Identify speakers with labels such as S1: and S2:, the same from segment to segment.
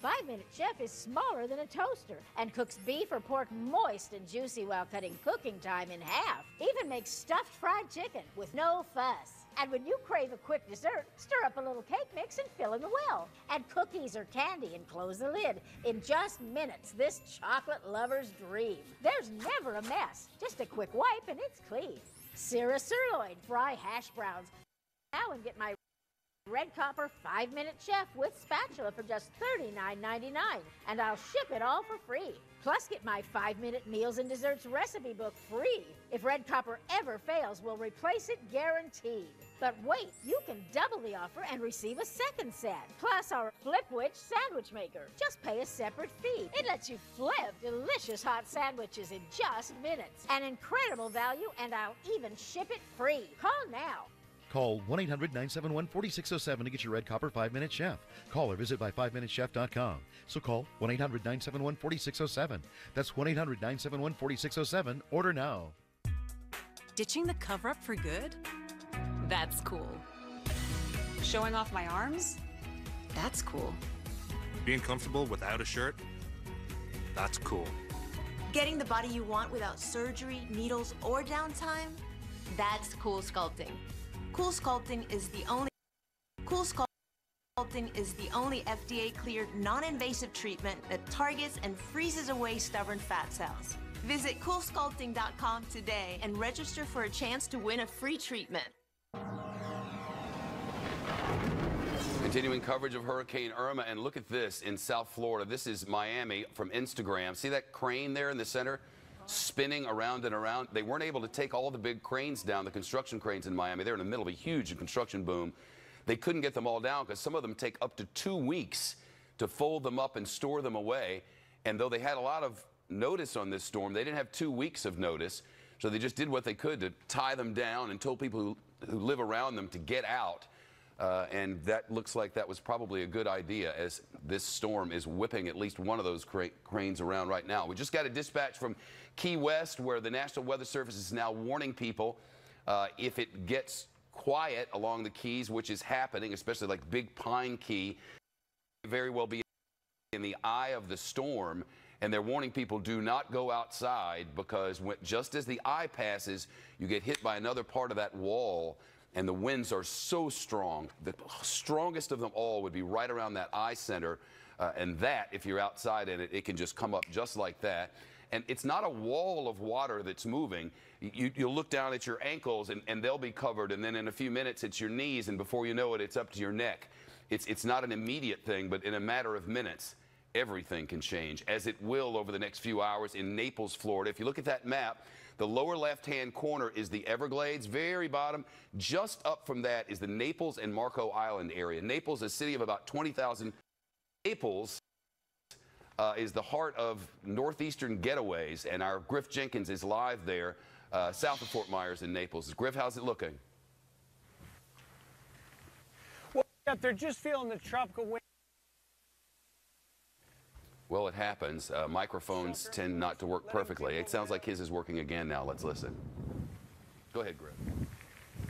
S1: 5-Minute Chef is smaller than a toaster and cooks beef or pork moist and juicy while cutting cooking time in half. Even makes stuffed fried chicken with no fuss. And when you crave a quick dessert, stir up a little cake mix and fill in the well. Add cookies or candy and close the lid. In just minutes, this chocolate lover's dream. There's never a mess. Just a quick wipe and it's clean. Sear a sirloin, fry hash browns. Now and get my Red Copper 5-Minute Chef with spatula for just $39.99, and I'll ship it all for free. Plus, get my 5-Minute Meals and Desserts recipe book free. If Red Copper ever fails, we'll replace it guaranteed. But wait, you can double the offer and receive a second set. Plus our Flipwitch sandwich maker. Just pay a separate fee. It lets you flip delicious hot sandwiches in just minutes. An incredible value, and I'll even ship it free. Call now.
S2: Call 1-800-971-4607 to get your Red Copper 5-Minute Chef. Call or visit by 5minutechef.com. So call 1-800-971-4607. That's 1-800-971-4607. Order now.
S3: Ditching the cover-up for good? That's cool. Showing off my arms? That's cool.
S4: Being comfortable without a shirt? That's cool.
S5: Getting the body you want without surgery, needles, or downtime? That's cool sculpting. Cool Sculpting is the only FDA-cleared non-invasive treatment that targets and freezes away stubborn fat cells. Visit CoolSculpting.com today and register for a chance to win a free treatment.
S6: Continuing coverage of Hurricane Irma, and look at this in South Florida. This is Miami from Instagram. See that crane there in the center? Spinning around and around. They weren't able to take all the big cranes down, the construction cranes in Miami. They're in the middle of a huge construction boom. They couldn't get them all down because some of them take up to 2 weeks to fold them up and store them away. And though they had a lot of notice on this storm, they didn't have 2 weeks of notice. So they just did what they could to tie them down and told people who live around them to get out. And that looks like that was probably a good idea, as this storm is whipping at least one of those cranes around right now. We just got a dispatch from Key West, where the National Weather Service is now warning people if it gets quiet along the Keys, which is happening, especially like Big Pine Key, very well be in the eye of the storm. And they're warning people, do not go outside, because just as the eye passes, you get hit by another part of that wall. And the winds are so strong. The strongest of them all would be right around that eye center. And that, if you're outside in it, it can just come up just like that. And it's not a wall of water that's moving. You'll look down at your ankles, and they'll be covered. And then in a few minutes, it's your knees. And before you know it, it's up to your neck. It's not an immediate thing, but in a matter of minutes, everything can change, as it will over the next few hours in Naples, Florida. If you look at that map, the lower left-hand corner is the Everglades, very bottom. Just up from that is the Naples and Marco Island area. Naples, a city of about 20,000. Naples is the heart of northeastern getaways, and our Griff Jenkins is live there, south of Fort Myers in Naples. Griff, how's it looking?
S7: Well, they're just feeling the tropical wind.
S6: Well, it happens. Microphones tend not to work perfectly. It sounds like his is working again now. Let's listen. Go ahead, Griff.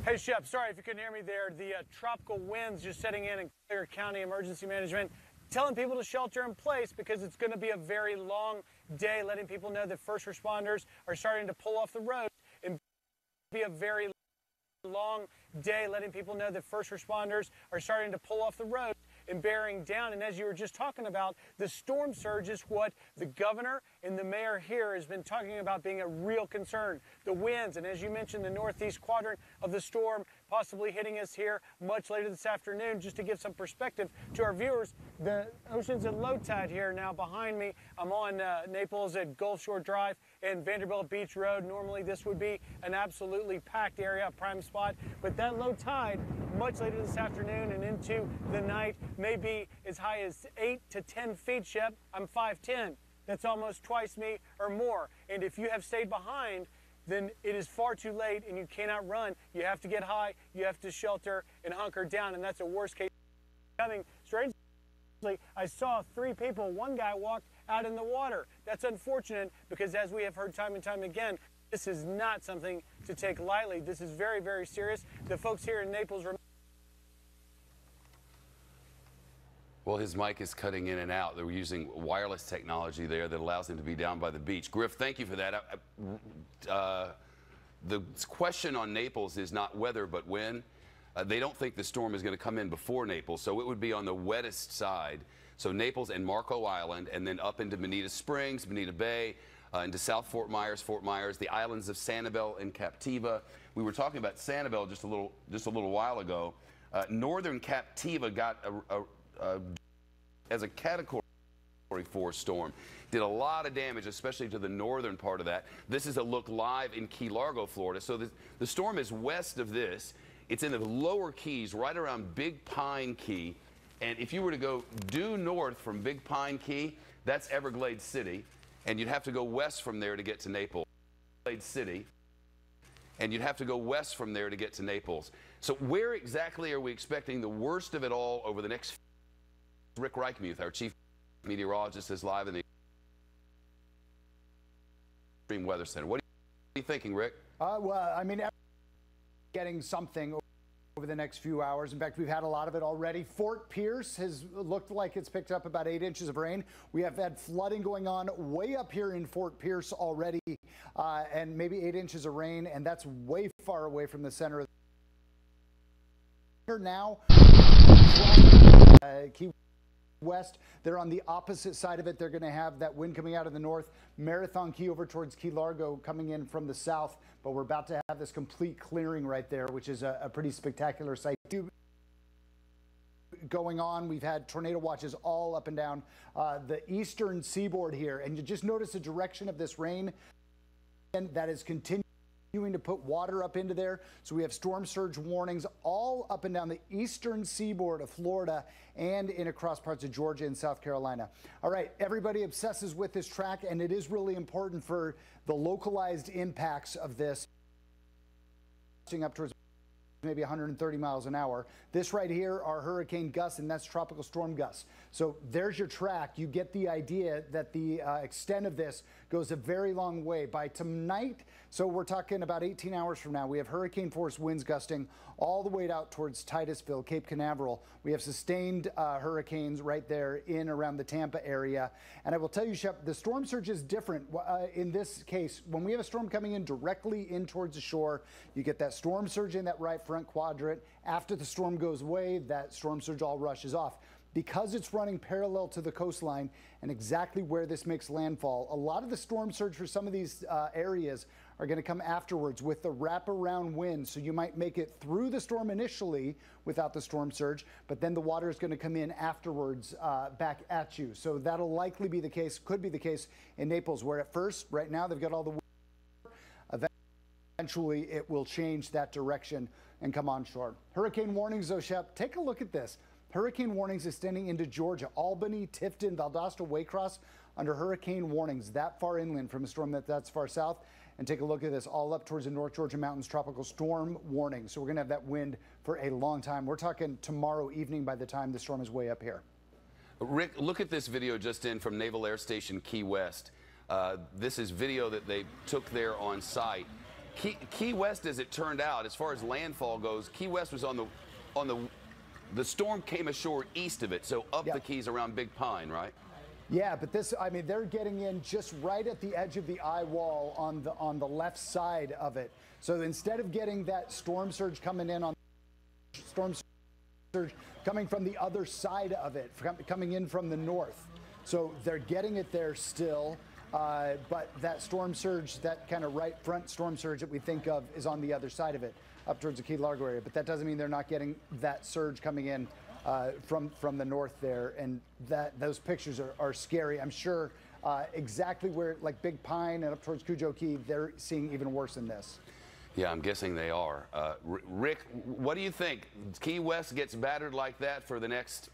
S7: Hey, Shep, sorry if you couldn't hear me there. The tropical winds just setting in Collier County Emergency Management, telling people to shelter in place because it's going to be a very long day, letting people know that first responders are starting to pull off the road. And be a very long day, letting people know that first responders are starting to pull off the road and bearing down. And as you were just talking about, the storm surge is what the governor and the mayor here has been talking about being a real concern. The winds, and as you mentioned, the northeast quadrant of the storm possibly hitting us here much later this afternoon. Just to give some perspective to our viewers, the ocean's at low tide here now behind me. I'm on Naples at Gulf Shore Drive and Vanderbilt Beach Road. Normally this would be an absolutely packed area, a prime spot, but that low tide much later this afternoon and into the night may be as high as 8 to 10 feet, Shep. I'm 5'10". That's almost twice me or more. And if you have stayed behind, then it is far too late and you cannot run. You have to get high, you have to shelter and hunker down, and that's a worst case. Coming strangely, I saw 3 people. One guy walked out in the water. That's unfortunate because, as we have heard time and time again, this is not something to take lightly. This is very, very serious. The folks here in Naples.
S6: Well, his mic is cutting in and out. They were using wireless technology there that allows him to be down by the beach. Griff, thank you for that. The question on Naples is not whether, but when. They don't think the storm is going to come in before Naples, so it would be on the wettest side. So Naples and Marco Island, and then up into Bonita Springs, Bonita Bay, into South Fort Myers, the islands of Sanibel and Captiva. We were talking about Sanibel just a little while ago. Northern Captiva got as a Category 4 storm. Did a lot of damage, especially to the northern part of that. This is a look live in Key Largo, Florida. So the storm is west of this. It's in the lower Keys, right around Big Pine Key. And if you were to go due north from Big Pine Key, that's Everglades City. And you'd have to go west from there to get to Naples. Everglades City. And you'd have to go west from there to get to Naples. So where exactly are we expecting the worst of it all over the next? Rick Reichmuth, our chief meteorologist, is live in the Extreme Weather Center. What are you thinking, Rick?
S8: Well, I mean, getting something over the next few hours. In fact, we've had a lot of it already. Fort Pierce has looked like it's picked up about 8 inches of rain. We have had flooding going on way up here in Fort Pierce already, and maybe 8 inches of rain, and that's way far away from the center of now. Key West, they're on the opposite side of it. They're going to have that wind coming out of the north. Marathon Key over towards Key Largo coming in from the south, but we're about to have this complete clearing right there, which is a pretty spectacular sight going on. We've had tornado watches all up and down the eastern seaboard here, and you just notice the direction of this rain, and that is continuing to put water up into there. So we have storm surge warnings all up and down the eastern seaboard of Florida and in across parts of Georgia and South Carolina. All right, everybody obsesses with this track, and it is really important for the localized impacts of this up towards maybe 130 miles an hour. This right here are hurricane gusts, and that's tropical storm gusts. So there's your track. You get the idea that the extent of this goes a very long way. By tonight, so we're talking about 18 hours from now, we have hurricane force winds gusting all the way out towards Titusville, Cape Canaveral. We have sustained hurricanes right there in around the Tampa area. And I will tell you, Shep, the storm surge is different in this case. When we have a storm coming in directly in towards the shore, you get that storm surge in that right front quadrant. After the storm goes away, that storm surge all rushes off. Because it's running parallel to the coastline and exactly where this makes landfall, a lot of the storm surge for some of these areas are going to come afterwards with the wraparound wind. So you might make it through the storm initially without the storm surge, but then the water is going to come in afterwards back at you. So that'll likely be the case, could be the case in Naples, where at first, right now, they've got all the wind. Eventually, it will change that direction and come onshore. Hurricane warnings, though, Shep, take a look at this. Hurricane warnings extending into Georgia, Albany, Tifton, Valdosta, Waycross under hurricane warnings that far inland from a storm that's far south. And take a look at this, all up towards the North Georgia mountains, tropical storm warning. So we're going to have that wind for a long time. We're talking tomorrow evening by the time the storm is way up here.
S6: Rick, look at this video just in from Naval Air Station Key West. This is video that they took there on site. Key West, as it turned out, as far as landfall goes, Key West was on the storm came ashore east of it, so up the Keys around Big Pine, right?
S8: Yeah, but this, I mean, they're getting in just right at the edge of the eye wall on the left side of it. So instead of getting that storm surge coming in on storm surge coming from the other side of it, coming in from the north. So they're getting it there still, but that storm surge, that kind of right front storm surge that we think of is on the other side of it, up towards the Key Largo area. But that doesn't mean they're not getting that surge coming in from the north there, and those pictures are scary. I'm sure exactly where, like Big Pine and up towards Cujo Key, they're seeing even worse than this.
S6: Yeah, I'm guessing they are. Rick, what do you think? Key West gets battered like that for the next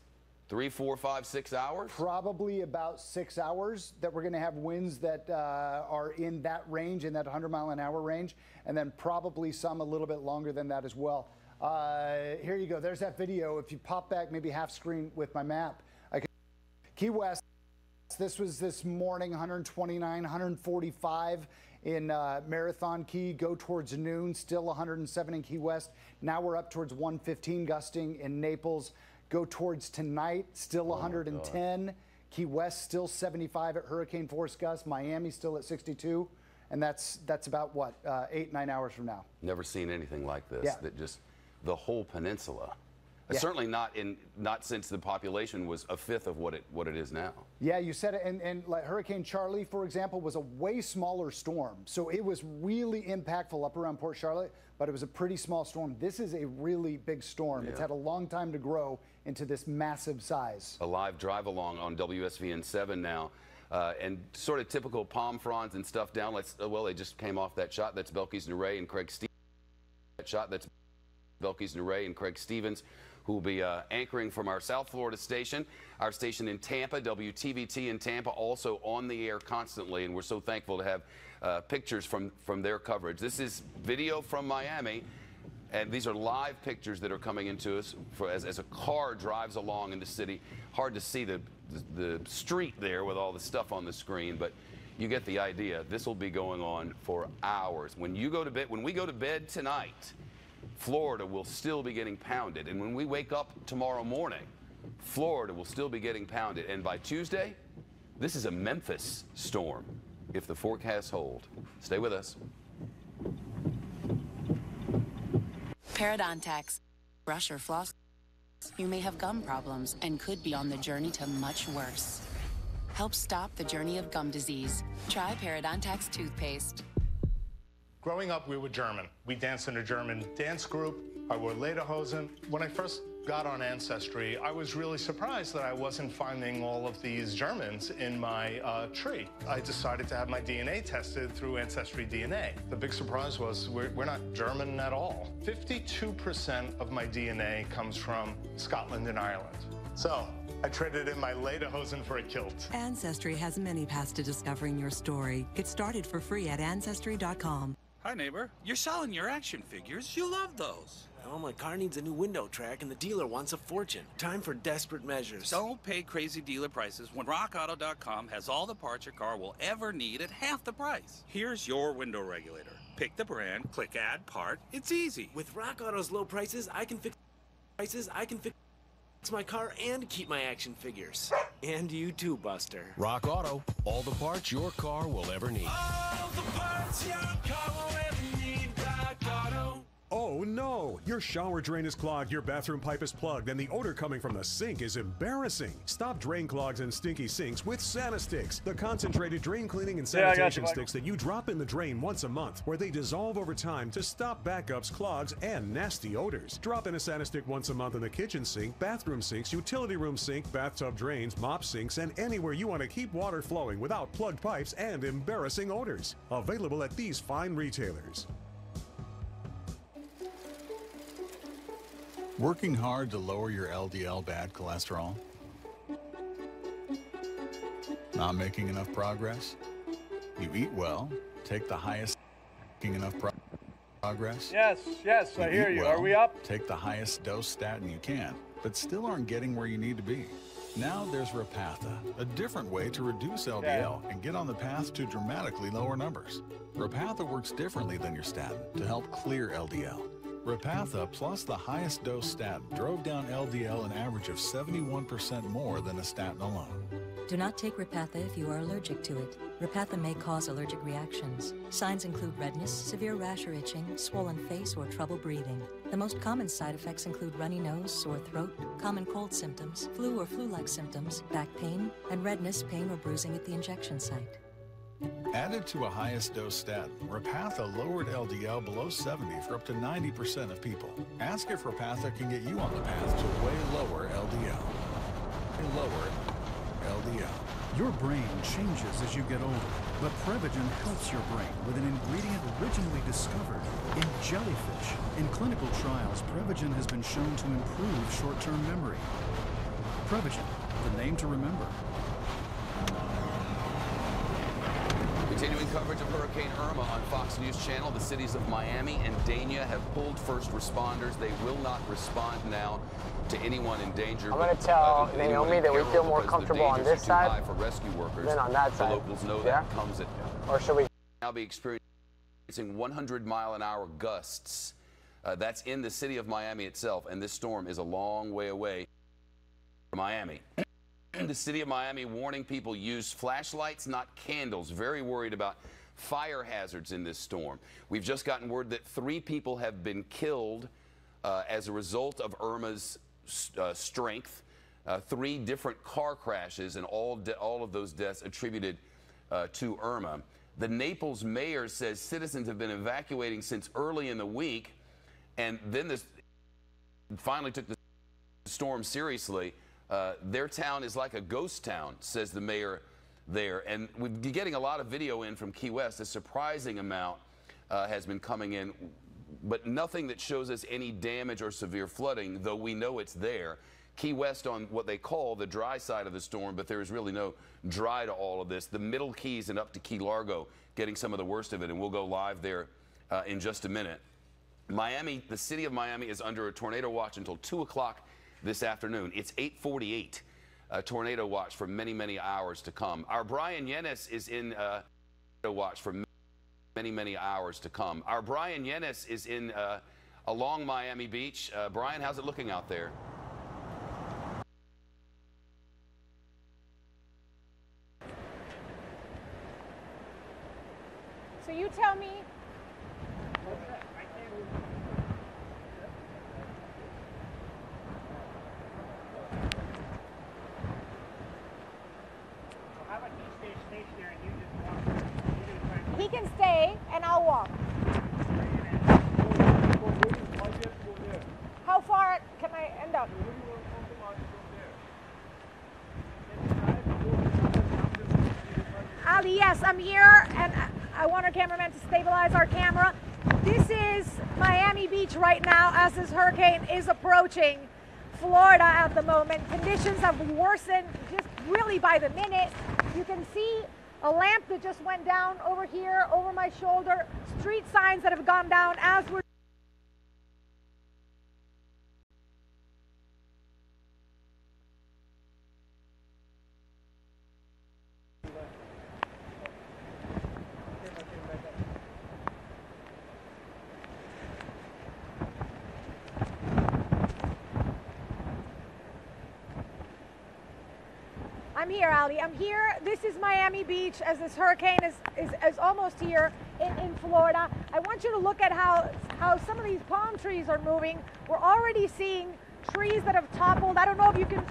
S6: 3, 4, 5, 6 hours?
S8: Probably about 6 hours that we're going to have winds that are in that range, in that 100-mile-an-hour range, and then probably some a little bit longer than that as well. Here you go. There's that video. If you pop back maybe half screen with my map. Key West, this was this morning, 129, 145 in Marathon Key. Go towards noon, still 107 in Key West. Now we're up towards 115 gusting in Naples. Go towards tonight, still 110. Key West still 75 at hurricane force gusts. Miami still at 62. And that's about, what, 8-9 hours from now.
S6: Never seen anything like this.
S8: Yeah.
S6: That just the whole peninsula.
S8: Yeah.
S6: Certainly not since the population was a fifth of what it is now.
S8: Yeah, you said it. And like Hurricane Charlie, for example, was a way smaller storm. So it was really impactful up around Port Charlotte, but it was a pretty small storm. This is a really big storm. Yeah. It's had a long time to grow into this massive size. A live drive along on WSVN 7 now. And sort of typical palm fronds and stuff down. Well, they just came off that shot. That's Belkis Nuray and Craig Stevens. That shot, that's Belkis Nuray and Craig Stevens, who will be anchoring from our South Florida station. Our station in Tampa, WTVT in Tampa, also on the air constantly, and we're so thankful to have pictures from their coverage. This is video from Miami, and these are live pictures that are coming into us as a car drives along in the city. Hard to see the street there with all the stuff on the screen, but you get the idea. This will be going on for hours. When we go to bed tonight, Florida will still be getting pounded. And when we wake up tomorrow morning, Florida will still be getting pounded. And by Tuesday, this is a Memphis storm, if the forecasts hold. Stay with us.
S9: Periodontax. Brush or floss. You may have gum problems and could be on the journey to much worse. Help stop the journey of gum disease. Try Periodontax toothpaste.
S10: Growing up, we were German. We danced in a German dance group. I wore lederhosen. When I first got on Ancestry, I was really surprised that I wasn't finding all of these Germans in my tree. I decided to have my DNA tested through Ancestry DNA. The big surprise was we're not German at all. 52% of my DNA comes from Scotland and Ireland. So I traded in my lederhosen for a kilt.
S11: Ancestry has many paths to discovering your story. Get started for free at Ancestry.com.
S12: Hi, neighbor. You're selling your action figures. You love those.
S13: Well, my car needs a new window track, and the dealer wants a fortune. Time for desperate measures.
S12: Don't pay crazy dealer prices when RockAuto.com has all the parts your car will ever need at half the price. Here's your window regulator. Pick the brand, click Add Part. It's easy.
S13: With Rock Auto's low prices, I can fix my car and keep my action figures. And you too, Buster.
S14: Rock Auto. All the parts your car will ever need.
S15: All the parts your car will ever need. Rock Auto.
S16: Oh no! Your shower drain is clogged, your bathroom pipe is plugged, and the odor coming from the sink is embarrassing. Stop drain clogs and stinky sinks with SaniSticks, the concentrated drain cleaning and sanitation sticks that you drop in the drain once a month, where they dissolve over time to stop backups, clogs, and nasty odors. Drop in a SaniStick once a month in the kitchen sink, bathroom sinks, utility room sink, bathtub drains, mop sinks, and anywhere you want to keep water flowing without plugged pipes and embarrassing odors. Available at these fine retailers.
S17: Working hard to lower your LDL bad cholesterol? Not making enough progress? You eat well, take the highest progress?
S7: Yes, I hear you. Are we up?
S17: Take the highest dose statin you can, but still aren't getting where you need to be. Now there's Repatha, a different way to reduce LDL and get on the path to dramatically lower numbers. Repatha works differently than your statin to help clear LDL. Repatha plus the highest dose statin drove down LDL an average of 71% more than a statin alone.
S18: Do not take Repatha if you are allergic to it. Repatha may cause allergic reactions. Signs include redness, severe rash or itching, swollen face, or trouble breathing. The most common side effects include runny nose, sore throat, common cold symptoms, flu or flu-like symptoms, back pain, and redness, pain, or bruising at the injection site.
S17: Added to a highest dose statin, Repatha lowered LDL below 70 for up to 90% of people. Ask if Repatha can get you on the path to way lower LDL. Lower LDL.
S19: Your brain changes as you get older, but Prevagen helps your brain with an ingredient originally discovered in jellyfish. In clinical trials, Prevagen has been shown to improve short-term memory. Prevagen, the name to remember.
S6: Continuing coverage of Hurricane Irma on Fox News Channel. The cities of Miami and Dania have pulled first responders. They will not respond now to anyone in danger.
S20: I'm going to tell Naomi that we feel more comfortable on this side
S6: for rescue workers
S20: than on that side.
S6: The locals know that comes at.
S20: Or should we
S6: now be experiencing 100-mile-an-hour gusts? That's in the city of Miami itself, and this storm is a long way away. Miami. The city of Miami warning people use flashlights, not candles. Very worried about fire hazards in this storm. We've just gotten word that 3 people have been killed as a result of Irma's strength. 3 different car crashes, and all of those deaths attributed to Irma. The Naples mayor says citizens have been evacuating since early in the week, and then this finally took the storm seriously. Their town is like a ghost town, says the mayor there. And we're getting a lot of video in from Key West. A surprising amount has been coming in, but nothing that shows us any damage or severe flooding, though we know it's there. Key West on what they call the dry side of the storm, but there is really no dry to all of this. The Middle Keys and up to Key Largo getting some of the worst of it, and we'll go live there in just a minute. Miami, the city of Miami is under a tornado watch until 2 o'clock this afternoon. It's 8:48. A tornado watch for many, many hours to come. Our Brian Yenes is in tornado watch for many, many hours to come. Our Brian Yenes is in along Miami Beach. Brian, how's it looking out there?
S21: So you tell me. He can stay, and I'll walk. How far can I end up? Ali, yes, I'm here, and I want our cameraman to stabilize our camera. This is Miami Beach right now as this hurricane is approaching Florida at the moment. Conditions have worsened just really by the minute. You can see a lamp that just went down over here, over my shoulder, street signs that have gone down as we're I'm here, Ali. I'm here. This is Miami Beach as this hurricane is almost here in Florida. I want you to look at how some of these palm trees are moving. We're already seeing trees that have toppled. I don't know if you can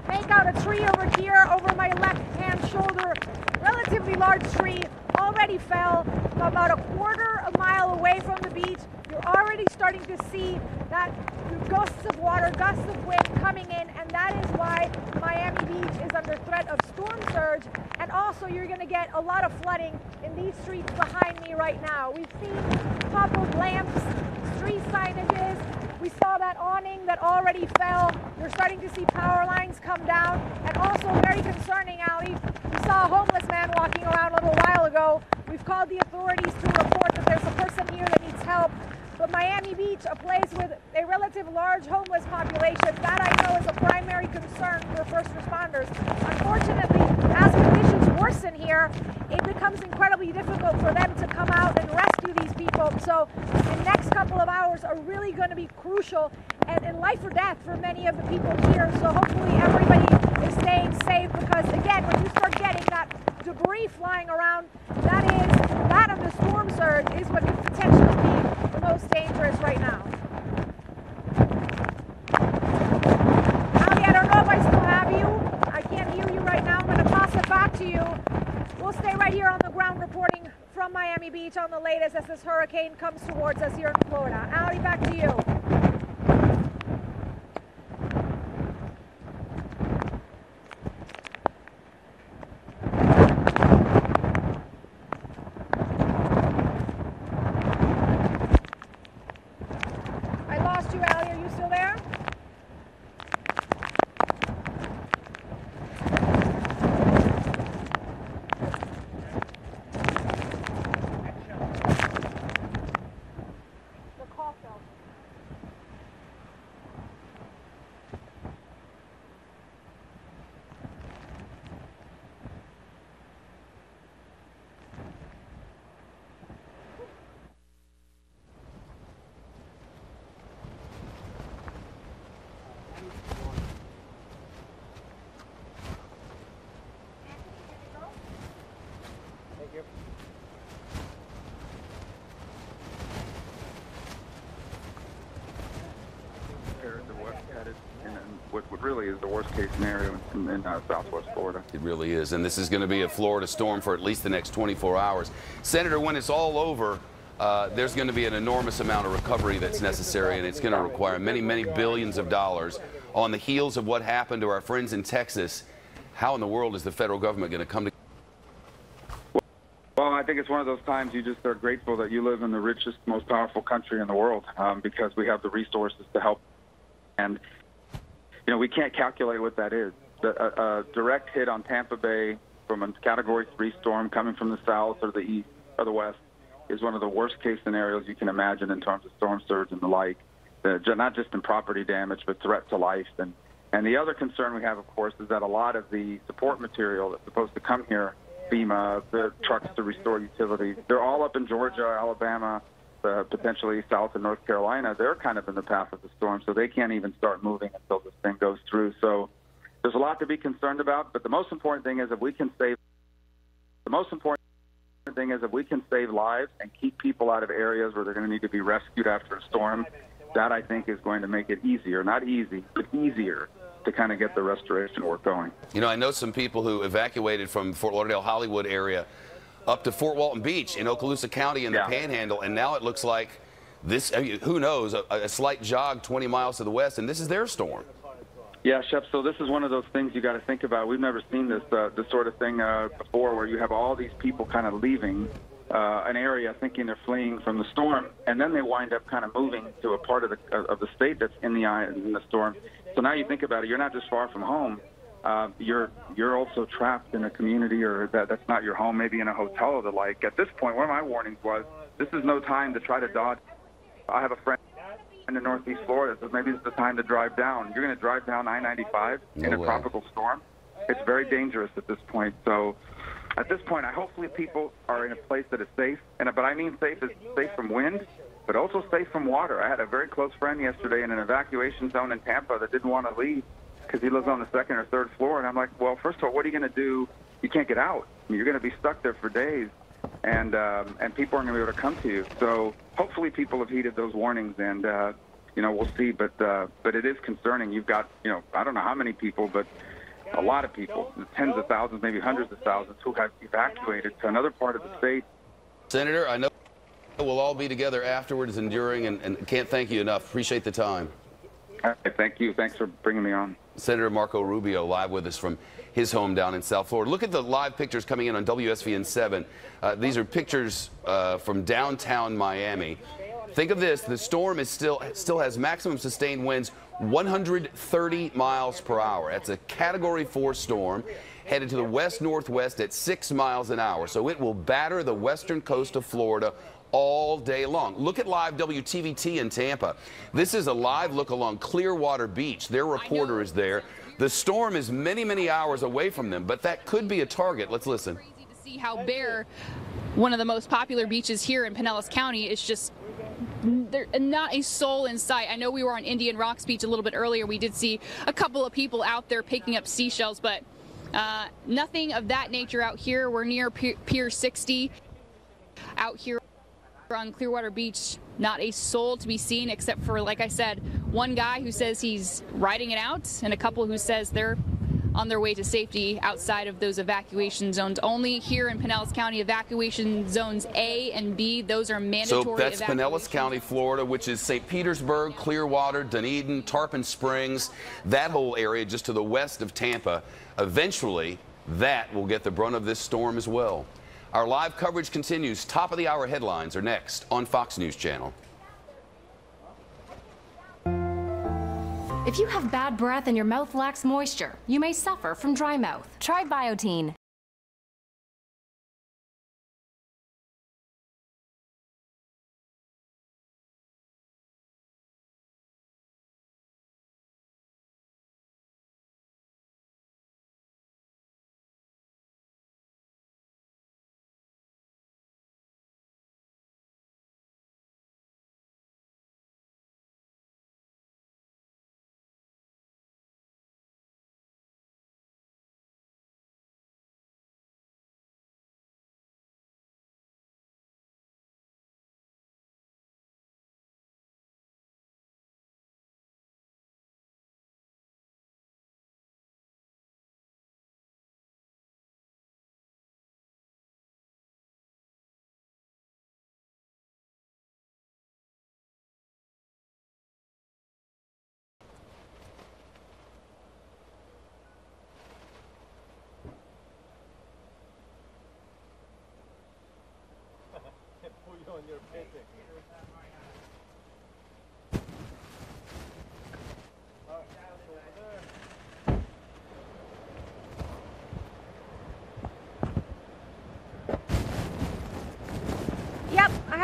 S21: make out a tree over here over my left-hand shoulder. Relatively large tree already fell about a quarter of a mile away from the beach. You're already starting to see that gusts of water, gusts of wind coming in, and that is why Miami Beach is under threat of storm surge. And also you're going to get a lot of flooding in these streets behind me right now. We've seen toppled lamps, street signages. We saw that awning that already fell. You're starting to see power lines come down. And also very concerning, Ali, we saw a homeless man walking around a little while ago. We've called the authorities to report that there's a person here that needs help. But Miami Beach, a place with a relative large homeless population, that I know is a primary concern for first responders. Unfortunately, as conditions worsen here, it becomes incredibly difficult for them to come out and rescue these people. So the next couple of hours are really going to be crucial and life or death for many of the people here. So hopefully everybody is staying safe, because again, when you start getting that debris flying around, that of the storm surge is what could potentially be the most dangerous right now. Ali, I don't know if I still have you. I can't hear you right now. I'm going to toss it back to you. We'll stay right here on the ground reporting from Miami Beach on the latest as this hurricane comes towards us here in Florida. Ali, back to you.
S1: is the worst case scenario in southwest Florida.
S6: It really is, and this is going to be a Florida storm for at least the next 24 hours. Senator, when it's all over, there's going to be an enormous amount of recovery that's necessary, and it's going to require many, many billions of dollars. On the heels of what happened to our friends in Texas, how in the world is the federal government going to come to?
S1: Well, I think it's one of those times you just are grateful that you live in the richest, most powerful country in the world, because we have the resources to help. And, you know, we can't calculate what that is. A direct hit on Tampa Bay from a Category 3 storm coming from the south or the east or the west is one of the worst case scenarios you can imagine in terms of storm surge and the like, not just in property damage, but threat to life. And the other concern we have, of course, is that a lot of the support material that's supposed to come here, FEMA, the trucks to restore utilities, they're all up in Georgia, Alabama, potentially south of North Carolina. They're kind of in the path of the storm, so they can't even start moving until this thing goes through. So there's a lot to be concerned about, but the most important thing is if we can save lives and keep people out of areas where they're going to need to be rescued after a storm, that I think is going to make it easier, not easy, but easier to kind of get the restoration work going.
S6: You know, I know some people who evacuated from Fort Lauderdale, Hollywood area up to Fort Walton Beach in Okaloosa County in the Panhandle, and now it looks like this, I mean, who knows, a slight jog 20 miles to the west, and this is their storm.
S1: Yeah, Shep, so this is one of those things you got to think about. We've never seen this sort of thing before, where you have all these people kind of leaving an area thinking they're fleeing from the storm, and then they wind up kind of moving to a part of the state that's in the storm. So now you think about it, you're not just far from home. You're also trapped in a community or that's not your home, maybe in a hotel or the like. At this point, one of my warnings was, this is no time to try to dodge. I have a friend in the Northeast Florida that says maybe it's the time to drive down. You're going to drive down I-95 in a tropical storm. It's very dangerous at this point. So at this point, hopefully people are in a place that is safe. But I mean safe from wind, but also safe from water. I had a very close friend yesterday in an evacuation zone in Tampa that didn't want to leave because he lives on the second or third floor. And I'm like, well, first of all, what are you going to do? You can't get out. I mean, you're going to be stuck there for days, and people aren't going to be able to come to you. So hopefully people have heeded those warnings, and you know, we'll see. But it is concerning. You've got, you know, I don't know how many people, but a lot of people, tens of thousands, maybe hundreds of thousands, who have evacuated to another part of the state.
S6: Senator, I know we'll all be together afterwards and during, and can't thank you enough. Appreciate the time.
S1: Thank you. Thanks for bringing me on.
S6: Senator Marco Rubio live with us from his home down in South Florida. Look at the live pictures coming in on WSVN 7. These are pictures from downtown Miami. Think of this. The storm is still has maximum sustained winds 130 miles per hour. That's a Category 4 storm headed to the west-northwest at 6 miles an hour. So it will batter the western coast of Florida all day long. Look at live WTVT in Tampa. This is a live look along Clearwater Beach. Their reporter is there. The storm is many, many hours away from them, but that could be a target. Let's listen.
S22: See how bare one of the most popular beaches here in Pinellas County is. Just there's not a soul in sight. I know we were on Indian Rocks Beach a little bit earlier. We did see a couple of people out there picking up seashells, but nothing of that nature out here. We're near Pier 60 out here on Clearwater Beach. Not a soul to be seen except for, like I said, one guy who says he's riding it out and a couple who says they're on their way to safety outside of those evacuation zones. Only here in Pinellas County, evacuation zones A and B, those are mandatory.
S6: So that's Pinellas County, Florida, which is St. Petersburg, Clearwater, Dunedin, Tarpon Springs, that whole area just to the west of Tampa. Eventually, that will get the brunt of this storm as well. Our live coverage continues. Top of the hour headlines are next on Fox News Channel.
S23: If you have bad breath and your mouth lacks moisture, you may suffer from dry mouth. Try Biotene.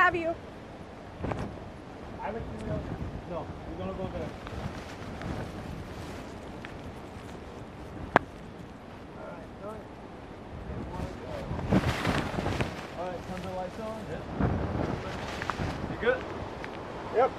S21: have you.
S7: No, we're gonna go there. All right, turn the lights on. Yeah. You good? Yep.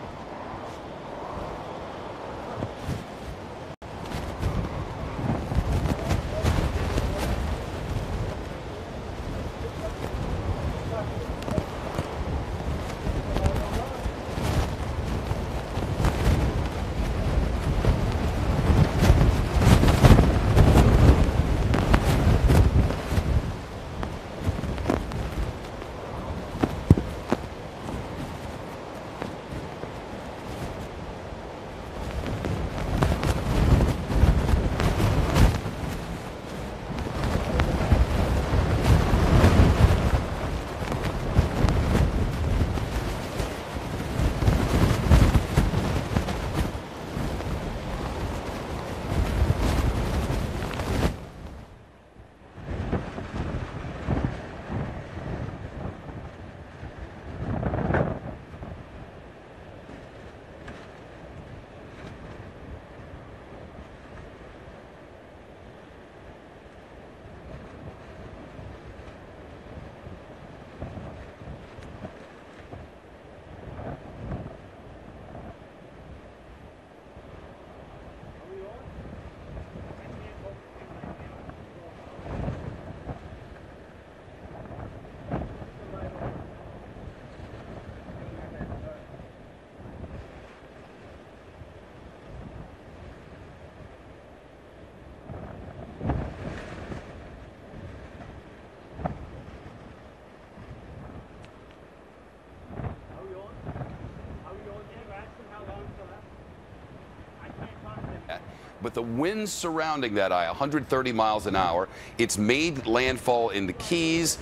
S6: But the winds surrounding that eye, 130 miles an hour, it's made landfall in the Keys,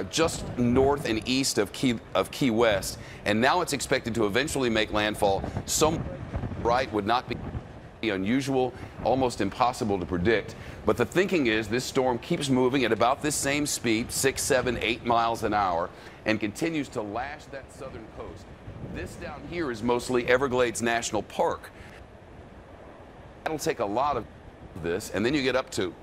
S6: just north and east of Key West, and now it's expected to eventually make landfall. Some right would not be unusual, almost impossible to predict. But the thinking is this storm keeps moving at about this same speed, 6, 7, 8 miles an hour, and continues to lash that southern coast. This down here is mostly Everglades National Park. That'll take a lot of this, and then you get up to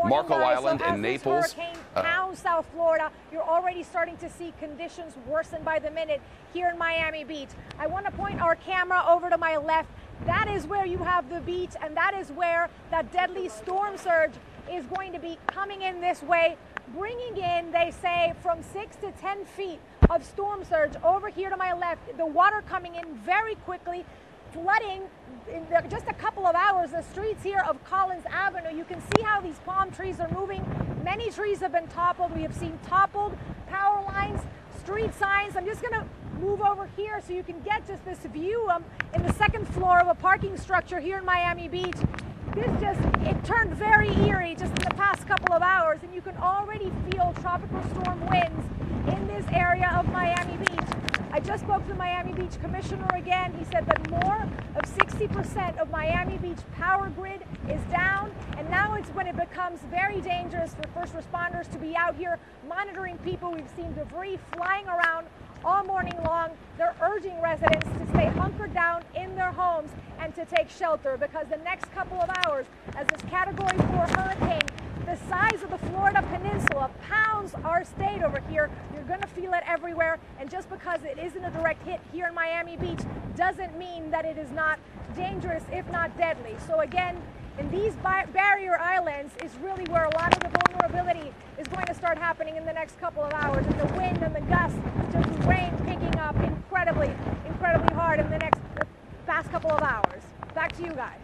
S6: Marco Island and Naples.
S21: This hurricane pounds South Florida, you're already starting to see conditions worsen by the minute here in Miami Beach. I want to point our camera over to my left. That is where you have the beach, and that is where that deadly storm surge is going to be coming in this way, bringing in, they say, from 6 to 10 feet of storm surge over here to my left. The water coming in very quickly, flooding in just a couple of hours the streets here of Collins Avenue. You can see how these palm trees are moving. Many trees have been toppled. We have seen toppled power lines, street signs. I'm just going to move over here so you can get just this view in the second floor of a parking structure here in Miami Beach. It turned very eerie just in the past couple of hours, and you can already feel tropical storm winds in this area of Miami Beach. I just spoke to the Miami Beach commissioner again. He said that more of 60% of Miami Beach power grid is down, and now it's when it becomes very dangerous for first responders to be out here monitoring people. We've seen debris flying around all morning long. They're urging residents to stay hunkered down in their homes and to take shelter, because the next couple of hours, as this Category 4 hurricane, the size of the Florida Peninsula, pounds our state over here. You're going to feel it everywhere, and just because it isn't a direct hit here in Miami Beach doesn't mean that it is not dangerous, if not deadly. So again, in these barrier islands is really where a lot of the vulnerability is going to start happening in the next couple of hours, and the wind and the gusts, just rain picking up incredibly hard in the past couple of hours. Back to you guys.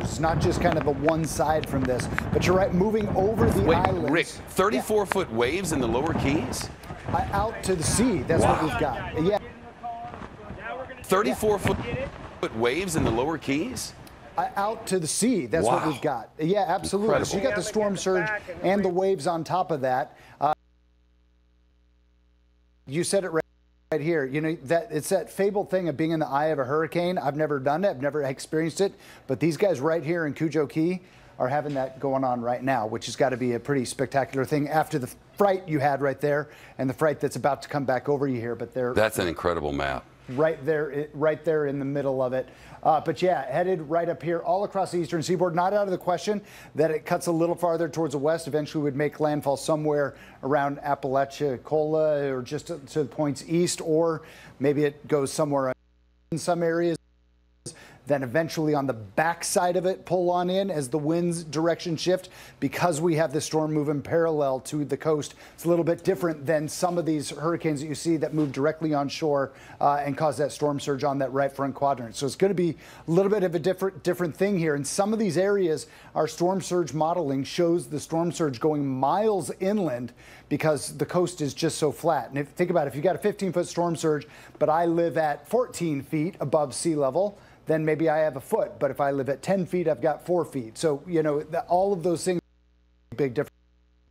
S8: It's not just kind of a one side from this, but you're right, moving over the islands.
S6: Rick, 34-foot waves in the lower Keys?
S8: Out to the sea, that's what we've got. Yeah.
S6: 34-foot waves in the lower Keys?
S8: Out to the sea, that's what we've got. Yeah, absolutely.
S6: Incredible.
S8: So you got the storm surge and the waves on top of that. You said it right here. You know, that it's that fabled thing of being in the eye of a hurricane. I've never done it. I've never experienced it. But these guys right here in Cujo Key are having that going on right now, which has got to be a pretty spectacular thing after the fright you had right there and the fright that's about to come back over you here. But
S6: that's an incredible map.
S8: Right there in the middle of it. But yeah, headed right up here all across the eastern seaboard. Not out of the question that it cuts a little farther towards the west. Eventually would make landfall somewhere around Apalachicola or just to the points east, or maybe it goes somewhere in some areas. Then eventually on the backside of it, pull on in as the wind's direction shift. Because we have the storm moving parallel to the coast, it's a little bit different than some of these hurricanes that you see that move directly on shore and cause that storm surge on that right front quadrant. So it's going to be a little bit of a different thing here. In some of these areas, our storm surge modeling shows the storm surge going miles inland because the coast is just so flat. And think about it, if you got a 15-foot storm surge, but I live at 14 feet above sea level, then maybe I have a foot. But if I live at 10 feet, I've got 4 feet. So, you know, all of those things are big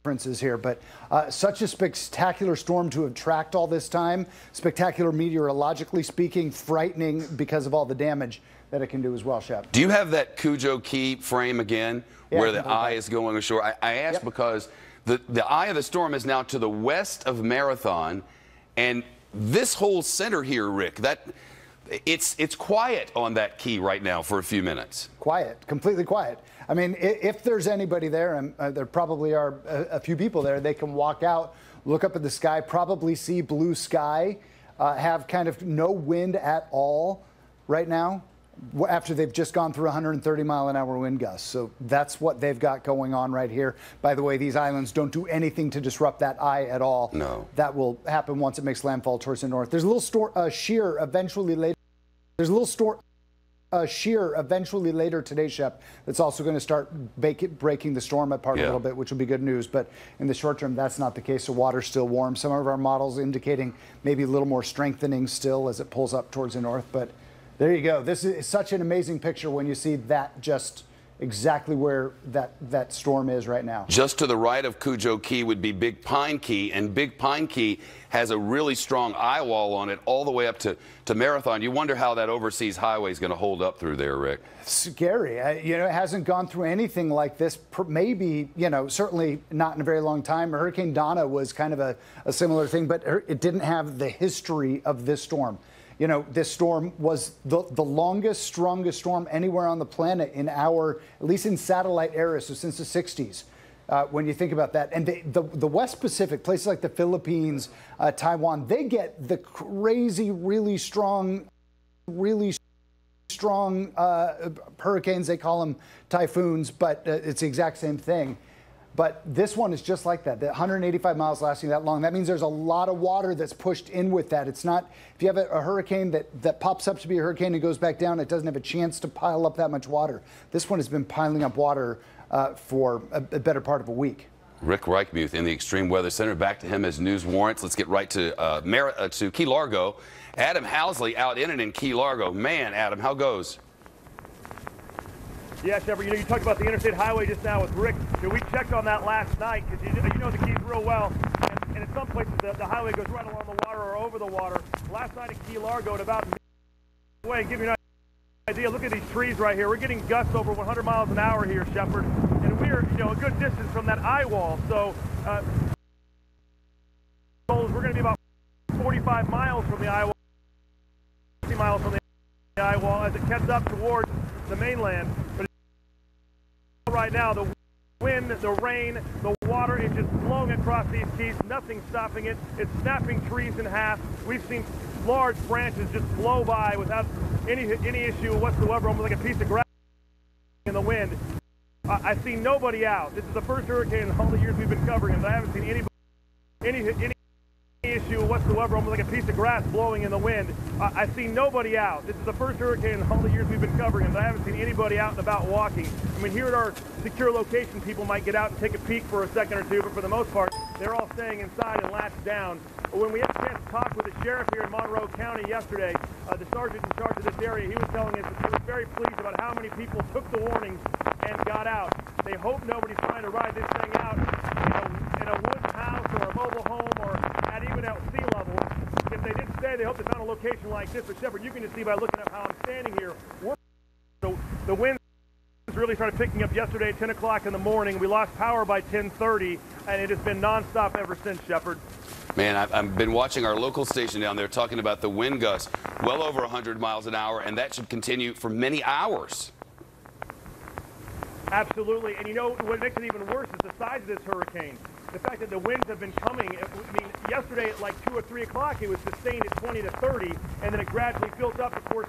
S8: differences here. But such a spectacular storm to have tracked all this time, spectacular meteorologically speaking, frightening because of all the damage that it can do as well, Shep.
S6: Do you have that Cujo Key frame again, where the eye is going ashore? I asked because the eye of the storm is now to the west of Marathon, and this whole center here, Rick, it's quiet on that key right now for a few minutes.
S8: Quiet, completely quiet. I mean, if there's anybody there, and there probably are a few people there, they can walk out, look up at the sky, probably see blue sky, have kind of no wind at all right now after they've just gone through 130-mile-an-hour wind gusts. So that's what they've got going on right here. By the way, these islands don't do anything to disrupt that eye at all.
S6: No.
S8: That will happen once it makes landfall towards the north. There's a little shear eventually later. There's a little shear eventually later today, Shep, that's also going to start breaking the storm apart a little bit, which will be good news. But in the short term, that's not the case. The water's still warm. Some of our models indicating maybe a little more strengthening still as it pulls up towards the north. But there you go. This is such an amazing picture when you see that just exactly where that storm is right now.
S6: Just to the right of Cujo Key would be Big Pine Key, and Big Pine Key has a really strong eye wall on it all the way up to Marathon. You wonder how that overseas highway is going to hold up through there, Rick.
S8: Scary. You know, it hasn't gone through anything like this, maybe, you know, certainly not in a very long time. Hurricane Donna was kind of a similar thing, but it didn't have the history of this storm. You know, this storm was the longest, strongest storm anywhere on the planet in our, at least in satellite era, so since the 60s, when you think about that. And the West Pacific, places like the Philippines, Taiwan, they get the crazy, really strong hurricanes. They call them typhoons, but it's the exact same thing. But this one is just like that. The 185 miles lasting that long. That means there's a lot of water that's pushed in with that. It's not, if you have a hurricane that pops up to be a hurricane and goes back down, it doesn't have a chance to pile up that much water. This one has been piling up water for a better part of a week.
S6: Rick Reichmuth in the Extreme Weather Center. Back to him as news warrants. Let's get right to Key Largo. Adam Housley out in it in Key Largo. Man, Adam, how goes?
S2: Yeah, Shepard, you know, you talked about the interstate highway just now with Rick. You know, we checked on that last night because you know the Keys real well. And in some places, the highway goes right along the water or over the water. Last night in Key Largo, at about midway, give you an idea, look at these trees right here. We're getting gusts over 100 miles an hour here, Shepard. And we're, you know, a good distance from that eye wall. So we're going to be about 45 miles from the eye wall, 50 miles from the eye wall as it gets up towards the mainland. But right now, the wind, the rain, the water is just blowing across these keys. Nothing stopping it. It's snapping trees in half. We've seen large branches just blow by without any issue whatsoever, almost like a piece of grass in the wind. I see nobody out. This is the first hurricane in all the years we've been covering it, but I haven't seen any issue whatsoever, almost like a piece of grass blowing in the wind. I see nobody out. This is the first hurricane in all the years we've been covering it, but I haven't seen anybody out and about walking. I mean, here at our secure location, people might get out and take a peek for a second or two, but for the most part, they're all staying inside and latched down. When we had a chance to talk with the sheriff here in Monroe County yesterday, the sergeant in charge of this area, he was telling us that he was very pleased about how many people took the warnings and got out. They hope nobody's trying to ride this thing out in a woods house or a mobile home or even at sea level. say they hope they found a location like this, but Shepard, you can just see by looking at how I'm standing here. The wind really started picking up yesterday at 10 o'clock in the morning. We lost power by 10:30, and it has been nonstop ever since, Shepard.
S6: Man, I've been watching our local station down there talking about the wind gusts well over 100 miles an hour, and that should continue for many hours.
S2: Absolutely, and you know what makes it even worse is the size of this hurricane. The fact that the winds have been coming. I mean, yesterday at like 2 or 3 o'clock, it was sustained at 20 to 30, and then it gradually built up, of course,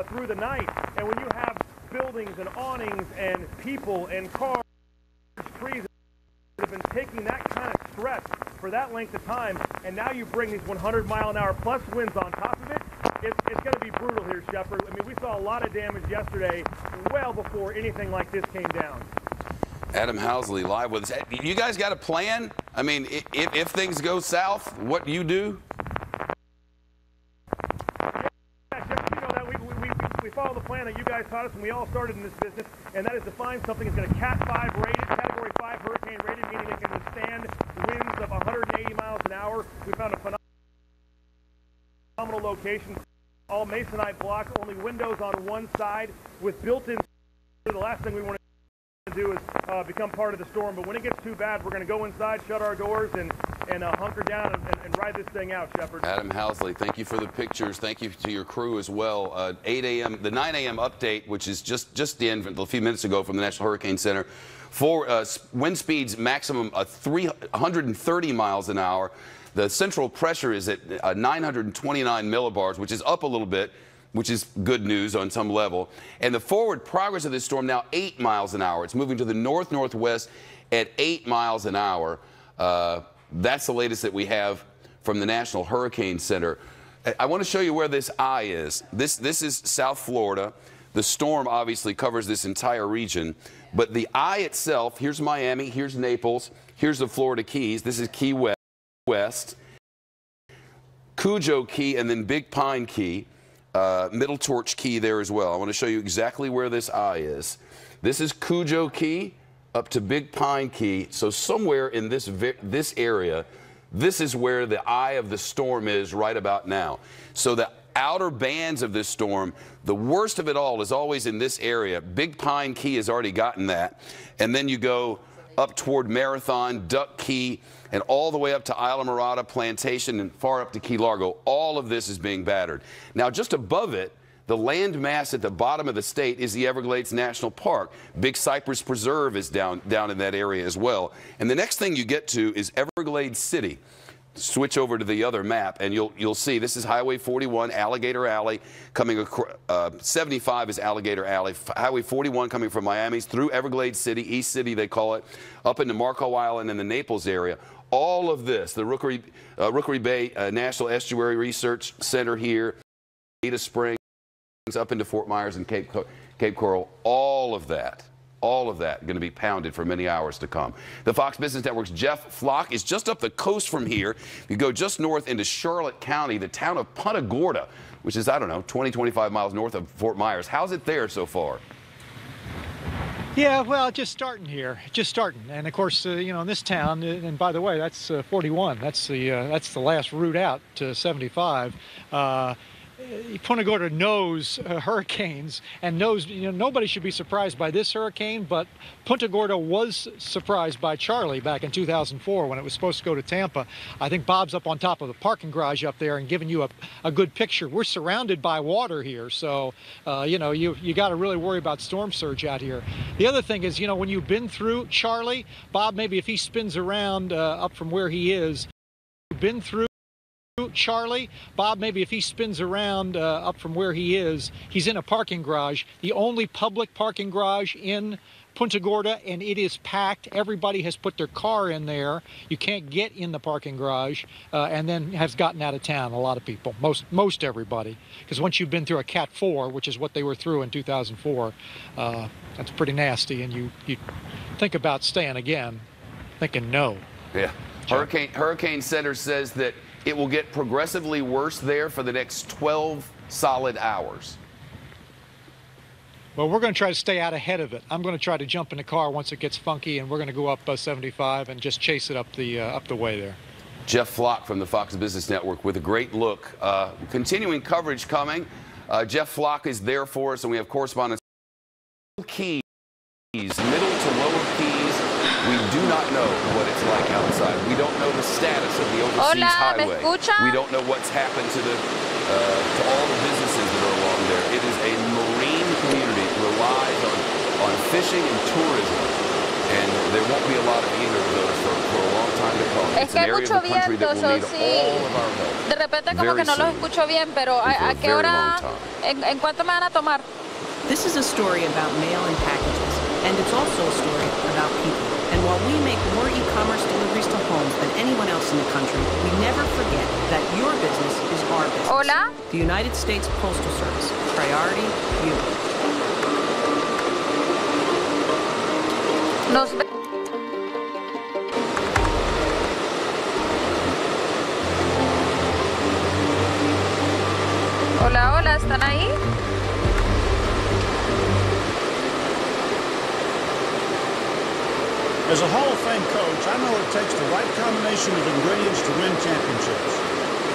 S2: through the night. And when you have buildings and awnings and people and cars, trees that have been taking that kind of stress for that length of time, and now you bring these 100-mile-an-hour plus winds on top of it, it's going to be brutal here, Shepard. I mean, we saw a lot of damage yesterday, well before anything like this came down.
S6: Adam Housley live with us. You guys got a plan? I mean, if things go south, what you do?
S2: We follow the plan that you guys taught us when we all started in this business, and that is to find something that's going to Cat 5 rated, Category 5 hurricane rated, meaning it can withstand winds of 180 miles an hour. We found a phenomenal location, all masonite block, only windows on one side with built-in. The last thing we want to do is become part of the storm, but when it gets too bad, we're going to go inside, shut our doors, and hunker down and ride this thing out, Shepard.
S6: Adam Housley, thank you for the pictures. Thank you to your crew as well. 8 a.m., the 9 a.m. update, which is just in a few minutes ago from the National Hurricane Center. Wind speeds maximum 130 miles an hour. The central pressure is at 929 millibars, which is up a little bit, which is good news on some level. And the forward progress of this storm now 8 miles an hour. It's moving to the north-northwest at 8 miles an hour. That's the latest that we have from the National Hurricane Center. I want to show you where this eye is. This is South Florida. The storm obviously covers this entire region. But the eye itself, here's Miami, here's Naples, here's the Florida Keys. This is Key West, Cujo Key, and then Big Pine Key. Middle Torch Key there as well. I want to show you exactly where this eye is. This is Cujo Key up to Big Pine Key. So somewhere in this area, this is where the eye of the storm is right about now. So the outer bands of this storm, the worst of it all is always in this area. Big Pine Key has already gotten that. And then you go up toward Marathon, Duck Key, and all the way up to Isla Mirada, Plantation, and far up to Key Largo. All of this is being battered. Now, just above it, the land mass at the bottom of the state is the Everglades National Park. Big Cypress Preserve is down in that area as well. And the next thing you get to is Everglades City. Switch over to the other map, and you'll see this is Highway 41, Alligator Alley, coming across. 75 is Alligator Alley. Highway 41 coming from Miami through Everglades City, East City they call it, up into Marco Island and the Naples area. All of this, the Rookery Bay National Estuary Research Center here, Ada Springs, up into Fort Myers and Cape Coral, all of that going to be pounded for many hours to come. The Fox Business Network's Jeff Flock is just up the coast from here. You go just north into Charlotte County, the town of Punta Gorda, which is, I don't know, 20, 25 miles north of Fort Myers. How's it there so far?
S3: Yeah, well, just starting here, and of course, you know, in this town, and by the way, that's 41. That's the last route out to 75. Punta Gorda knows hurricanes and knows, you know, nobody should be surprised by this hurricane, but Punta Gorda was surprised by Charlie back in 2004 when it was supposed to go to Tampa. I think Bob's up on top of the parking garage up there and giving you a good picture. We're surrounded by water here, so, you know, you got to really worry about storm surge out here. The other thing is, you know, when you've been through Charlie, Bob, maybe if he spins around up from where he is, been through Charlie, Bob, maybe if he spins around up from where he is, he's in a parking garage, the only public parking garage in Punta Gorda, and it is packed. Everybody has put their car in there. You can't get in the parking garage, and then has gotten out of town, a lot of people, most everybody, because once you've been through a Cat 4, which is what they were through in 2004, that's pretty nasty, and you think about staying again, thinking no.
S6: Yeah. Hurricane Center says that it will get progressively worse there for the next 12 solid hours.
S3: Well, we're going to try to stay out ahead of it. I'm going to try to jump in the car once it gets funky, and we're going to go up 75 and just chase it up the way there.
S6: Jeff Flock from the Fox Business Network with a great look. Continuing coverage coming. Jeff Flock is there for us, and we have correspondents. Keys, middle to lower keys. We do not know what it's like outside. We don't know the status of the overseas highway. We don't know what's happened to all the businesses that are along there. It is a marine community. It relies on fishing and tourism. And there won't be a lot of either of those for a long time to come. It's an area of the country that will need all of our help.
S4: De repente como que no los escucho bien, pero ¿a qué hora? ¿En cuánto me van a tomar?
S5: This is a story about mail and packages, and it's also a story about people. And while we make more e-commerce deliveries to homes than anyone else in the country, we never forget that your business is our business.
S4: Hola?
S5: The United States Postal Service. Priority, you.
S4: Nos Hola, hola, ¿están ahí?
S9: As a Hall of Fame coach, I know it takes the right combination of ingredients to win championships.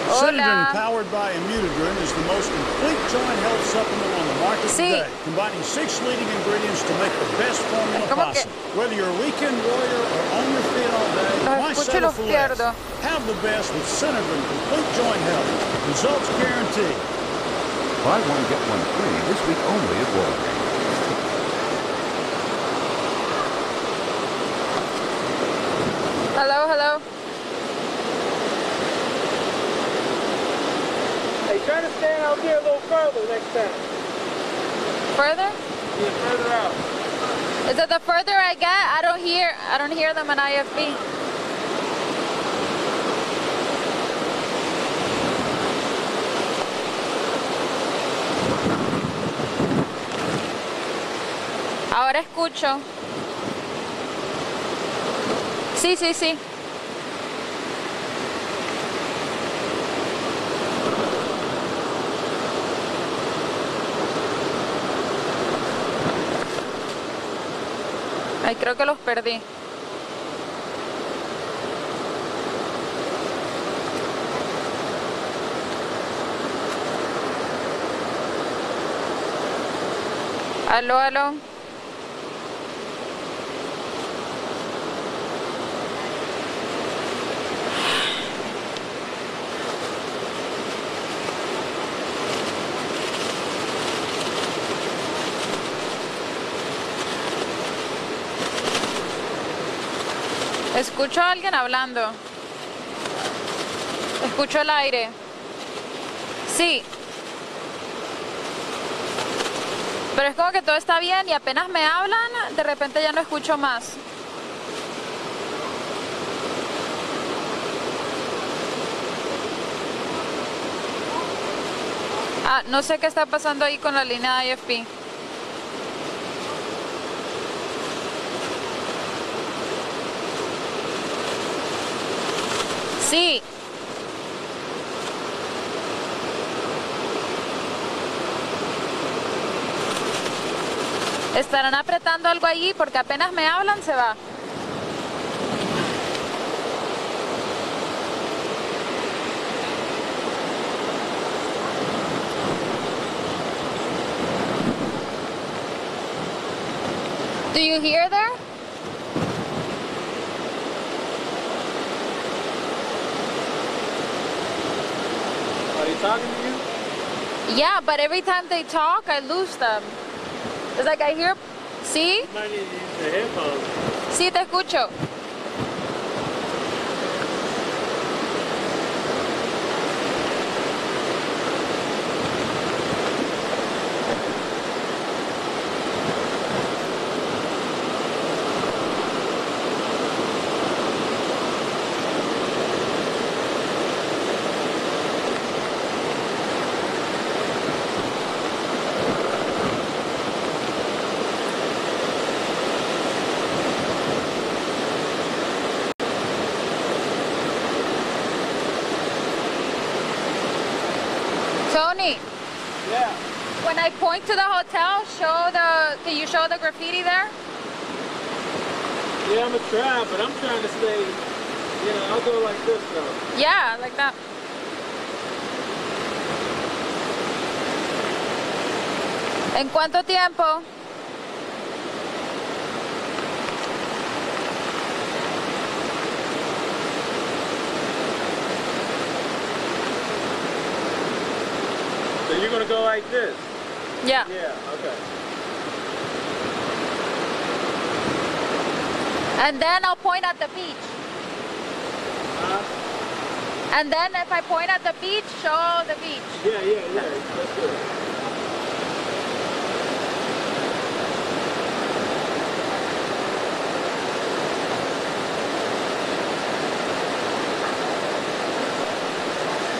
S9: Synedrin, powered by Immunidrin, is the most complete joint health supplement on the market today, combining 6 leading ingredients to make the best formula possible. Whether you're a weekend warrior or on your feet all day, why settle for less? Have the best with Synedrin Complete Joint Health. Results guaranteed.
S24: Buy one, get one free this week only at Walgreens.
S4: Hello, hello.
S2: Hey, try to stand out there a little further next time.
S4: Further?
S2: Yeah, further out.
S4: Is it the further I get? I don't hear them in IFB. Ahora escucho. Sí, sí, sí. Ay, creo que los perdí. Aló, aló. Escucho a alguien hablando. Escucho el aire. Sí. Pero es como que todo está bien y apenas me hablan, de repente ya no escucho más. Ah, no sé qué está pasando ahí con la línea de IFP. Sí. Estarán apretando algo allí porque apenas me hablan se va. Do you hear there?
S2: Are they talking to you?
S4: Yeah, but every time they talk, I lose them. It's like I hear, ¿sí?
S2: You might need to use the headphones.
S4: Sí, te escucho. Tony.
S2: Yeah.
S4: When I point to the hotel, can you show the graffiti there?
S2: Yeah, I'm gonna try, but I'm trying to stay, out
S10: to go like this, though.
S4: Yeah, like that. ¿En cuánto tiempo?
S10: So you're gonna go like this?
S4: Yeah.
S10: Yeah, okay.
S4: And then I'll point at the beach. And then if I point at the beach, show the beach.
S10: Yeah. Let's do it.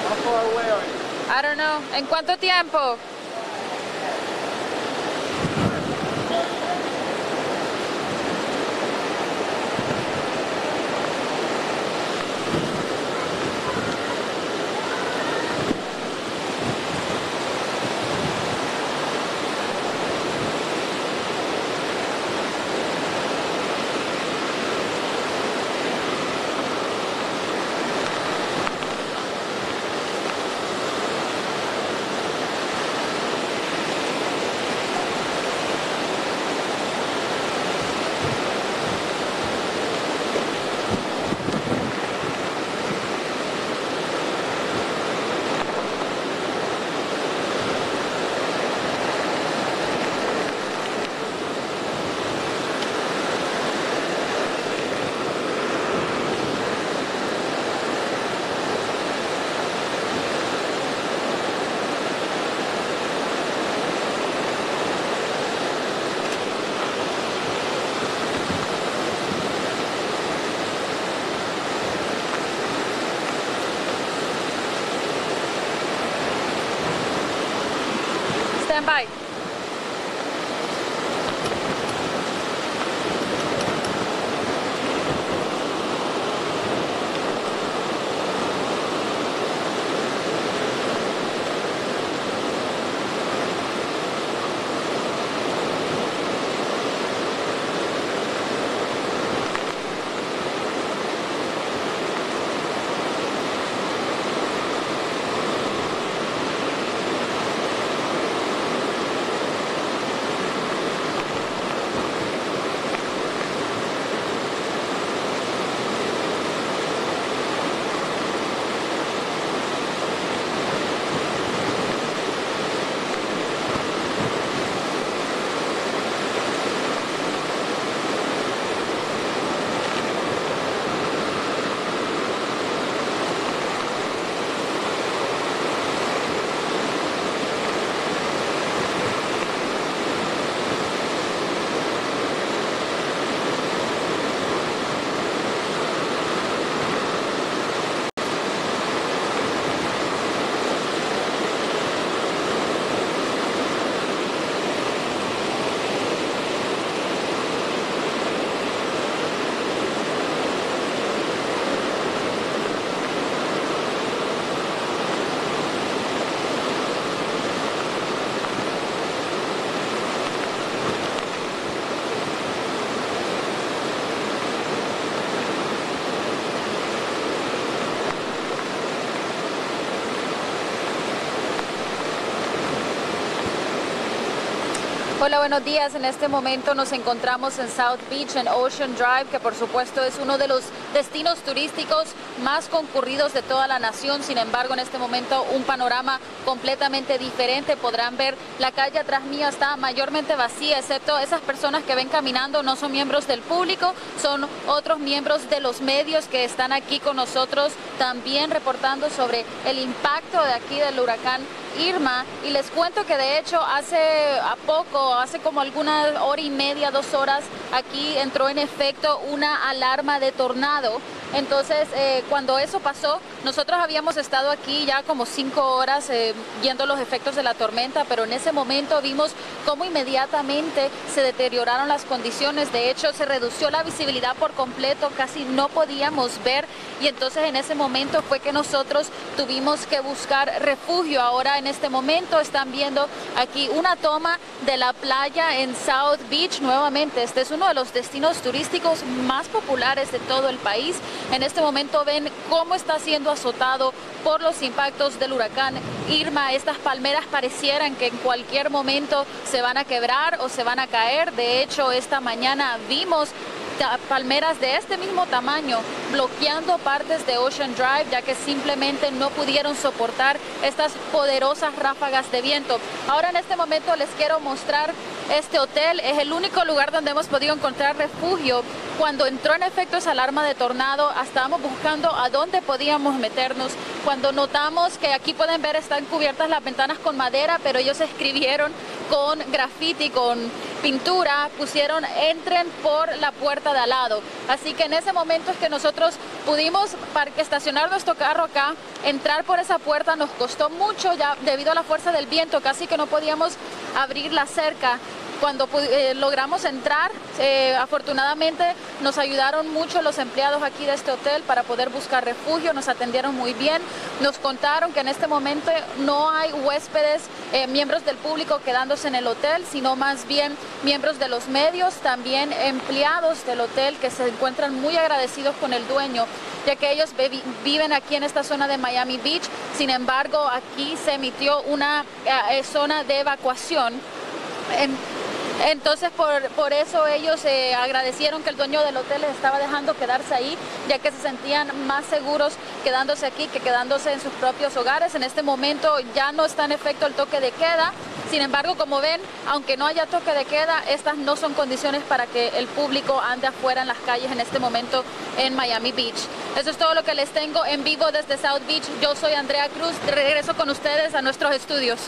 S10: How far away are you?
S4: I don't know. ¿En cuánto tiempo? Stand by. Hola, buenos días. En este momento nos encontramos en South Beach, en Ocean Drive, que por supuesto es uno de los destinos turísticos más concurridos de toda la nación. Sin embargo, en este momento un panorama completamente diferente. Podrán ver la calle atrás mío está mayormente vacía, excepto esas personas que ven caminando. No son miembros del público, son otros miembros de los medios que están aquí con nosotros también reportando sobre el impacto de aquí del huracán Irma. Y les cuento que de hecho hace como alguna hora y media, 2 horas, aquí entró en efecto una alarma de tornado. Entonces, cuando eso pasó, nosotros habíamos estado aquí ya como 5 horas viendo los efectos de la tormenta, pero en ese momento vimos cómo inmediatamente se deterioraron las condiciones. De hecho, se redució la visibilidad por completo, casi no podíamos ver, y entonces en ese momento fue que nosotros tuvimos que buscar refugio. Ahora en este momento están viendo aquí una toma de la playa en South Beach. Nuevamente, este es uno uno de los destinos turísticos más populares de todo el país. En este momento ven cómo está siendo azotado por los impactos del huracán Irma. Estas palmeras parecieran que en cualquier momento se van a quebrar o se van a caer. De hecho, esta mañana vimos palmeras de este mismo tamaño bloqueando partes de Ocean Drive, ya que simplemente no pudieron soportar estas poderosas ráfagas de viento. Ahora en este momento les quiero mostrar este hotel. Es el único lugar donde hemos podido encontrar refugio. Cuando entró en efecto esa alarma de tornado, estábamos buscando a dónde podíamos meternos. Cuando notamos que aquí pueden ver están cubiertas las ventanas con madera, pero ellos escribieron con graffiti, con pintura, pusieron entren por la puerta de al lado. Así que en ese momento es que nosotros pudimos estacionar nuestro carro acá, entrar por esa puerta. Nos costó mucho ya debido a la fuerza del viento, casi que no podíamos abrir la cerca. Cuando logramos entrar, afortunadamente nos ayudaron mucho los empleados aquí de este hotel para poder buscar refugio, nos atendieron muy bien, nos contaron que en este momento no hay huéspedes, miembros del público quedándose en el hotel, sino más bien miembros de los medios, también empleados del hotel que se encuentran muy agradecidos con el dueño, ya que ellos viven aquí en esta zona de Miami Beach. Sin embargo, aquí se emitió una zona de evacuación. Entonces por eso ellos agradecieron que el dueño del hotel les estaba dejando quedarse ahí, ya que se sentían más seguros quedándose aquí que quedándose en sus propios hogares. En este momento ya no está en efecto el toque de queda. Sin embargo, como ven, aunque no haya toque de queda, estas no son condiciones para que el público ande afuera en las calles en este momento en Miami Beach. Eso es todo lo que les tengo en vivo desde South Beach. Yo soy Andrea Cruz, regreso con ustedes a nuestros estudios.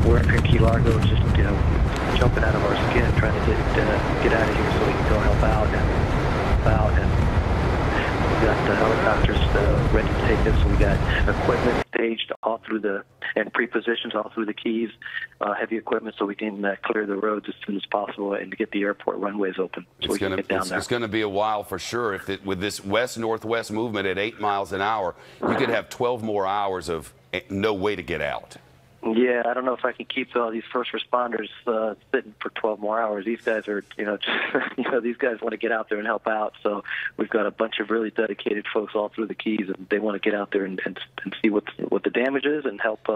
S11: We're up here in Key Largo, just jumping out of our skin, trying to get out of here so we can go help out. And we got the helicopters ready to take us. We got equipment staged all through and pre-positioned all through the Keys, heavy equipment, so we can clear the roads as soon as possible and to get the airport runways open so we can get down there.
S6: It's going to be a while for sure. With this west-northwest movement at 8 miles an hour, you could have 12 more hours of no way to get out.
S11: Yeah, I don't know if I can keep all these first responders sitting for 12 more hours. These guys are, these guys want to get out there and help out. So we've got a bunch of really dedicated folks all through the Keys, and they want to get out there and see what the damage is and help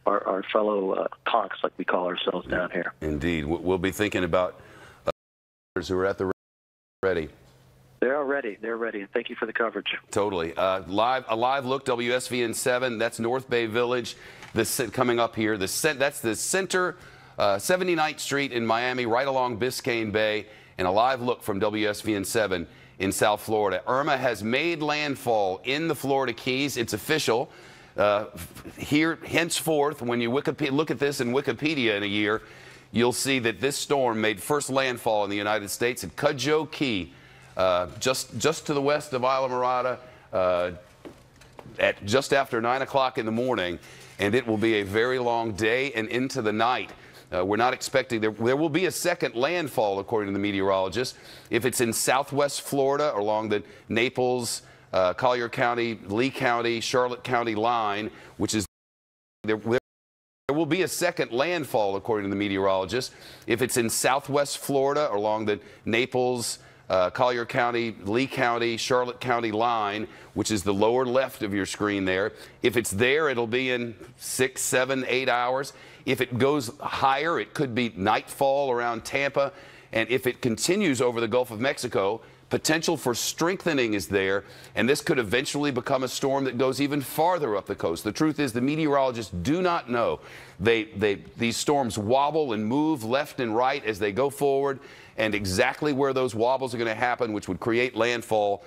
S11: our fellow conks, like we call ourselves down here. Indeed. We'll be thinking about who are at the ready. They're all ready. They're ready. And thank you for the coverage. Totally. A live look, WSVN 7. That's North Bay Village. Coming up here. That's the center, 79th Street in Miami, right along Biscayne Bay. And a live look from WSVN 7 in South Florida. Irma has made landfall in the Florida Keys. It's official. Here, henceforth, when you look at this in Wikipedia in a year, you'll see that this storm made first landfall in the United States at Cudjoe Key. Just to the west of Isla Mirada, at just after 9 o'clock in the morning, and it will be a very long day and into the night. We're not expecting there will be a second landfall, according to the meteorologists, if it's in southwest Florida along the Naples, Collier County, Lee County, Charlotte County line, which is there will be a second landfall, according to the meteorologists, if it's in southwest Florida along the Naples, Collier County, Lee County, Charlotte County line, which is the lower left of your screen there. If it's there, it'll be in 6, 7, 8 hours. If it goes higher, it could be nightfall around Tampa. And if it continues over the Gulf of Mexico, potential for strengthening is there, and this could eventually become a storm that goes even farther up the coast. The truth is the meteorologists do not know. These storms wobble and move left and right as they go forward, and exactly where those wobbles are going to happen, which would create landfall.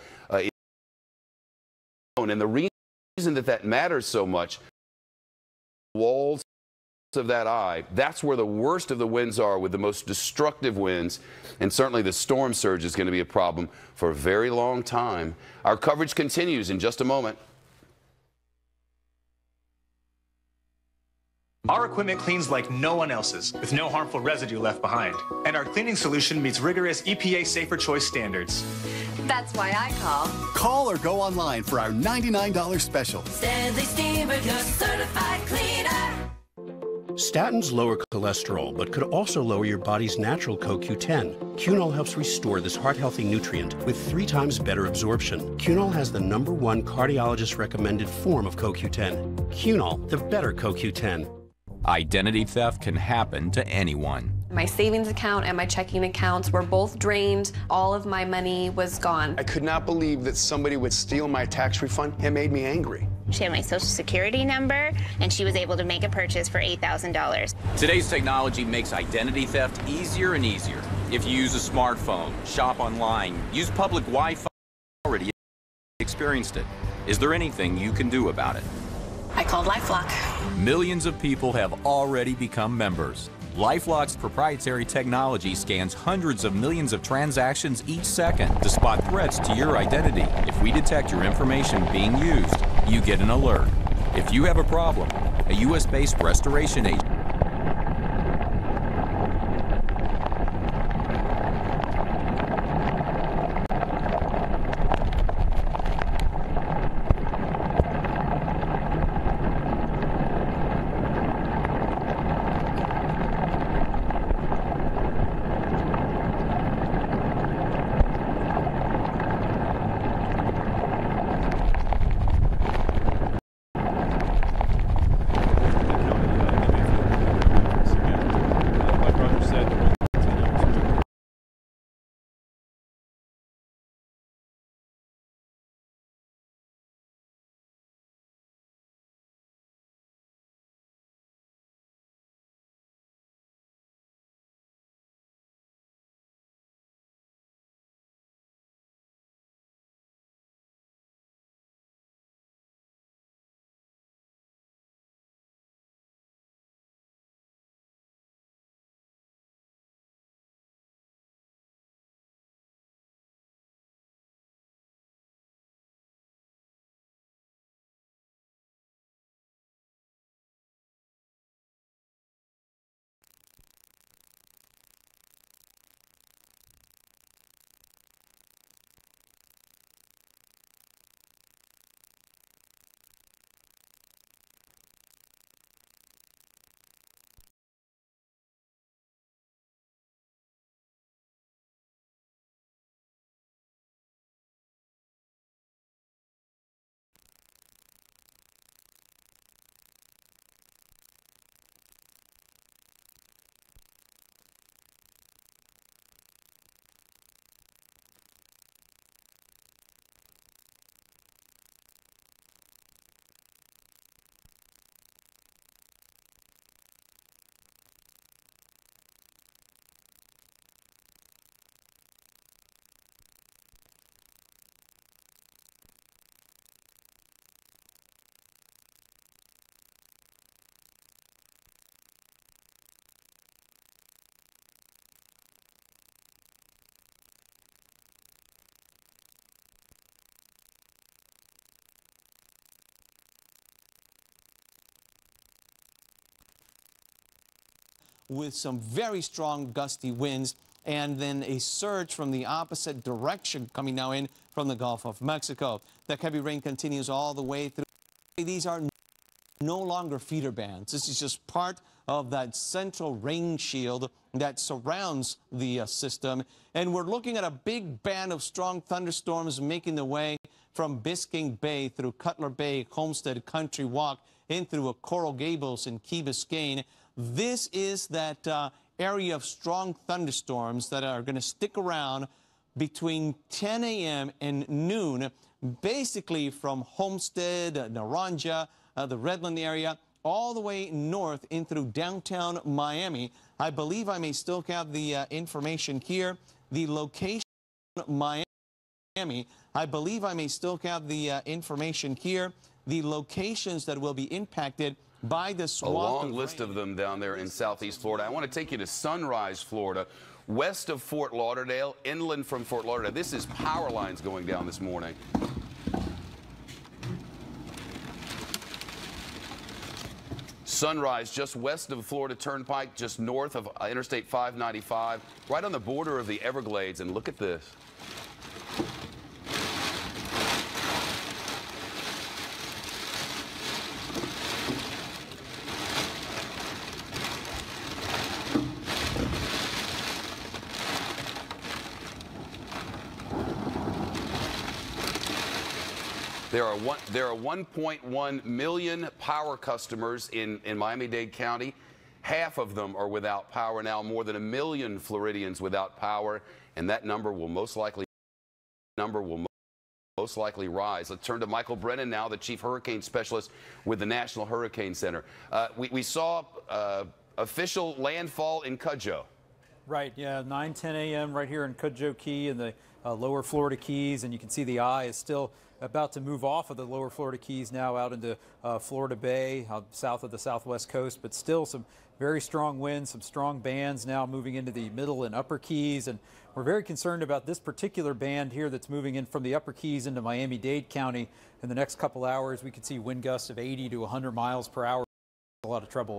S11: And the reason that matters so much, walls of that eye, that's where the worst of the winds are, with the most destructive winds, and certainly the storm surge is going to be a problem for a very long time. Our coverage continues in just a moment.
S12: Our equipment cleans like no one else's, with no harmful residue left behind. And our cleaning solution meets rigorous EPA Safer Choice standards.
S13: That's why I call.
S14: Call or go online for our $99 special.
S13: Stanley Steamer, your certified cleaner.
S15: Statins lower cholesterol, but could also lower your body's natural CoQ10. Cunol helps restore this heart-healthy nutrient with 3 times better absorption. Cunol has the #1 cardiologist-recommended form of CoQ10. Cunol, the better CoQ10.
S25: Identity theft can happen to anyone.
S26: My savings account and my checking accounts were both drained. All of my money was gone.
S27: I could not believe that somebody would steal my tax refund. It made me angry.
S28: She had my social security number, and she was able to make a purchase for $8,000.
S25: Today's technology makes identity theft easier and easier. If you use a smartphone, shop online, use public Wi-Fi, already experienced it. Is there anything you can do about it?
S26: I called LifeLock.
S25: Millions of people have already become members. LifeLock's proprietary technology scans hundreds of millions of transactions each second to spot threats to your identity. If we detect your information being used, you get an alert. If you have a problem, a U.S.-based restoration agent
S1: with some very strong gusty winds, and then a surge from the opposite direction coming now in from the Gulf of Mexico. That heavy rain continues all the way through. These are no longer feeder bands. This is just part of that central rain shield that surrounds the system. And we're looking at a big band of strong thunderstorms making their way from Biscayne Bay through Cutler Bay, Homestead, Country Walk, in through Coral Gables and Key Biscayne. This is that area of strong thunderstorms that are going to stick around between 10 a.m. and noon, basically from Homestead, Naranja, the Redland area, all the way north in through downtown Miami. I believe I may still have the information here. The location, Miami. I believe I may still have the information here. The locations that will be impacted by the swath.
S6: A long list of them down there in southeast Florida. I want to take you to Sunrise, Florida, west of Fort Lauderdale, inland from Fort Lauderdale. This is power lines going down this morning. Sunrise, just west of Florida Turnpike, just north of Interstate 595, right on the border of the Everglades. And look at this. There are 1.1 million power customers in Miami-Dade County. Half of them are without power now, more than 1 million Floridians without power, and that number will most likely rise. Let's turn to Michael Brennan now, the chief hurricane specialist with the National Hurricane Center. We saw official landfall in Cudjoe.
S16: Right, yeah, 9:10 a.m. right here in Cudjoe Key in the lower Florida Keys, and you can see the eye is still about to move off of the lower Florida Keys now out into Florida Bay, south of the southwest coast, but still some very strong winds, some strong bands now moving into the middle and upper Keys, and we're very concerned about this particular band here that's moving in from the upper Keys into Miami-Dade County. In the next couple hours, we could see wind gusts of 80 to 100 miles per hour. A lot of trouble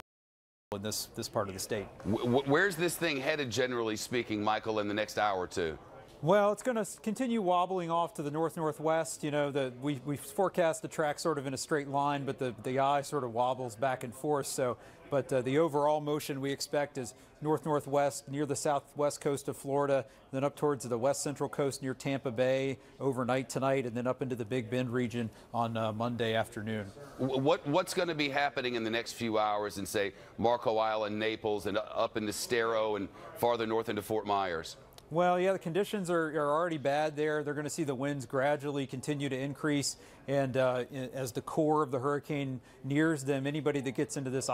S16: in this part of the state.
S6: Where's this thing headed, generally speaking, Michael, in the next hour or two?
S16: Well, it's going to continue wobbling off to the north-northwest. You know, we forecast the track sort of in a straight line, but the eye sort of wobbles back and forth. So, but the overall motion we expect is north-northwest near the southwest coast of Florida, then up towards the west central coast near Tampa Bay overnight tonight, and then up into the Big Bend region on Monday afternoon.
S6: What's going to be happening in the next few hours in, say, Marco Island, Naples, and up into Stero and farther north into Fort Myers?
S16: Well, yeah, the conditions are already bad there. They're going to see the winds gradually continue to increase, and as the core of the hurricane nears them, anybody that gets into this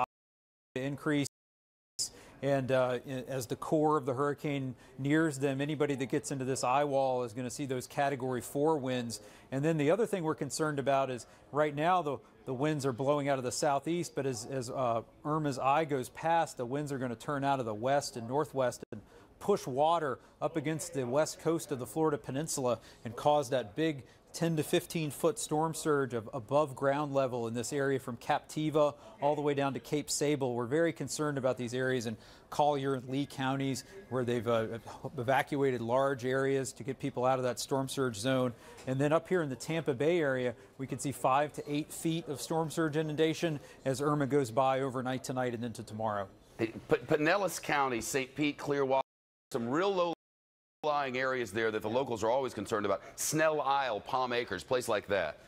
S16: increase. And as the core of the hurricane nears them, anybody that gets into this eye wall is going to see those Category 4 winds. And then the other thing we're concerned about is right now the winds are blowing out of the southeast, but as Irma's eye goes past, the winds are going to turn out of the west and northwest and push water up against the west coast of the Florida Peninsula and cause that big 10 to 15 foot storm surge of above ground level in this area from Captiva all the way down to Cape Sable. We're very concerned about these areas in Collier and Lee counties where they've evacuated large areas to get people out of that storm surge zone. And then up here in the Tampa Bay area, we could see 5 to 8 feet of storm surge inundation as Irma goes by overnight tonight and into tomorrow.
S6: Pinellas County, St. Pete, Clearwater, some real low-lying areas there that the locals are always concerned about. Snell Isle, Palm Acres, place like that.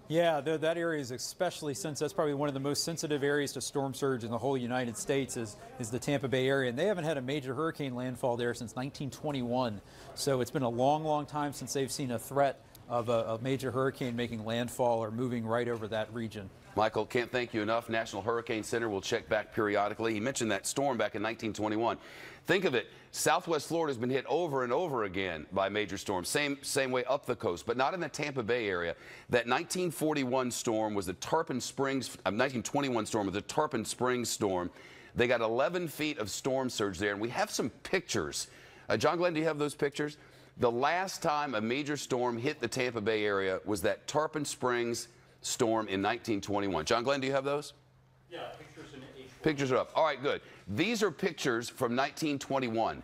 S16: Yeah, that area is especially sensitive. That's probably one of the most sensitive areas to storm surge in the whole United States is the Tampa Bay area. And they haven't had a major hurricane landfall there since 1921. So it's been a long, long time since they've seen a threat of a major hurricane making landfall or moving right over that region.
S6: Michael, can't thank you enough. National Hurricane Center will check back periodically. He mentioned that storm back in 1921. Think of it. Southwest Florida has been hit over and over again by major storms. Same way up the coast, but not in the Tampa Bay area. That 1941 storm was the Tarpon Springs, 1921 storm was the Tarpon Springs storm. They got 11 feet of storm surge there, and we have some pictures. John Glenn, do you have those pictures? The last time a major storm hit the Tampa Bay area was that Tarpon Springs storm in 1921. John Glenn, do you have those?
S16: Yeah, pictures in
S6: Pictures are up. All right, good. These are pictures from 1921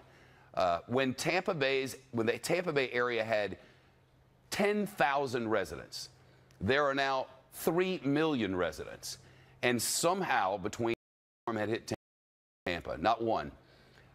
S6: when the Tampa Bay area had 10,000 residents. There are now 3 million residents. And somehow between storm had hit Tampa, not one.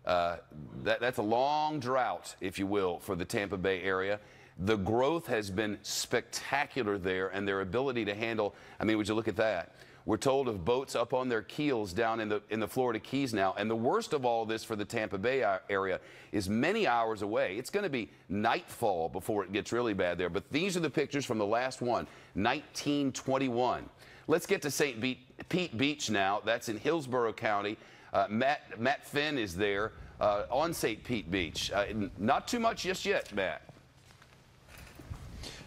S6: That's a long drought, if you will, for the Tampa Bay area. The growth has been spectacular there, and their ability to handle, I mean, would you look at that? We're told of boats up on their keels down in the Florida Keys now. And the worst of all this for the Tampa Bay area is many hours away. It's going to be nightfall before it gets really bad there. But these are the pictures from the last one, 1921. Let's get to St. Pete Beach now. That's in Hillsborough County. Matt Finn is there on St. Pete Beach. Not too much just yet, Matt.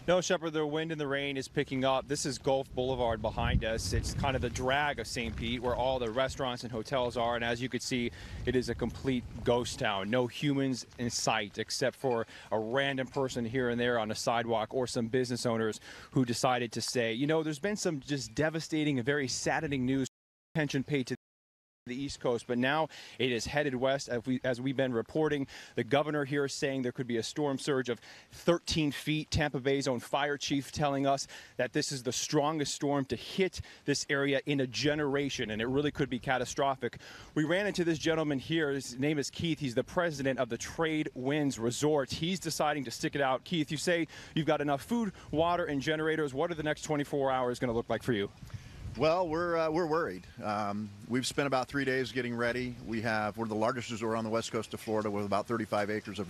S7: No, Shepard, the wind and the rain is picking up. This is Gulf Boulevard behind us. It's kind of the drag of St. Pete where all the restaurants and hotels are. And as you can see, it is a complete ghost town. No humans in sight except for a random person here and there on a sidewalk or some business owners who decided to stay. You know, there's been some just devastating and very saddening news. Attention paid to the East Coast, but now it is headed west. As we've been reporting, the governor here is saying there could be a storm surge of 13 feet. Tampa Bay's own fire chief telling us that this is the strongest storm to hit this area in a generation, and it really could be catastrophic. We ran into this gentleman here. His name is Keith. He's the president of the Trade Winds Resort. He's deciding to stick it out. Keith, you say you've got enough food, water, and generators. What are the next 24 hours going to look like for you?
S17: Well, we're worried. We've spent about 3 days getting ready. We're the largest resort on the west coast of Florida with about 35 acres of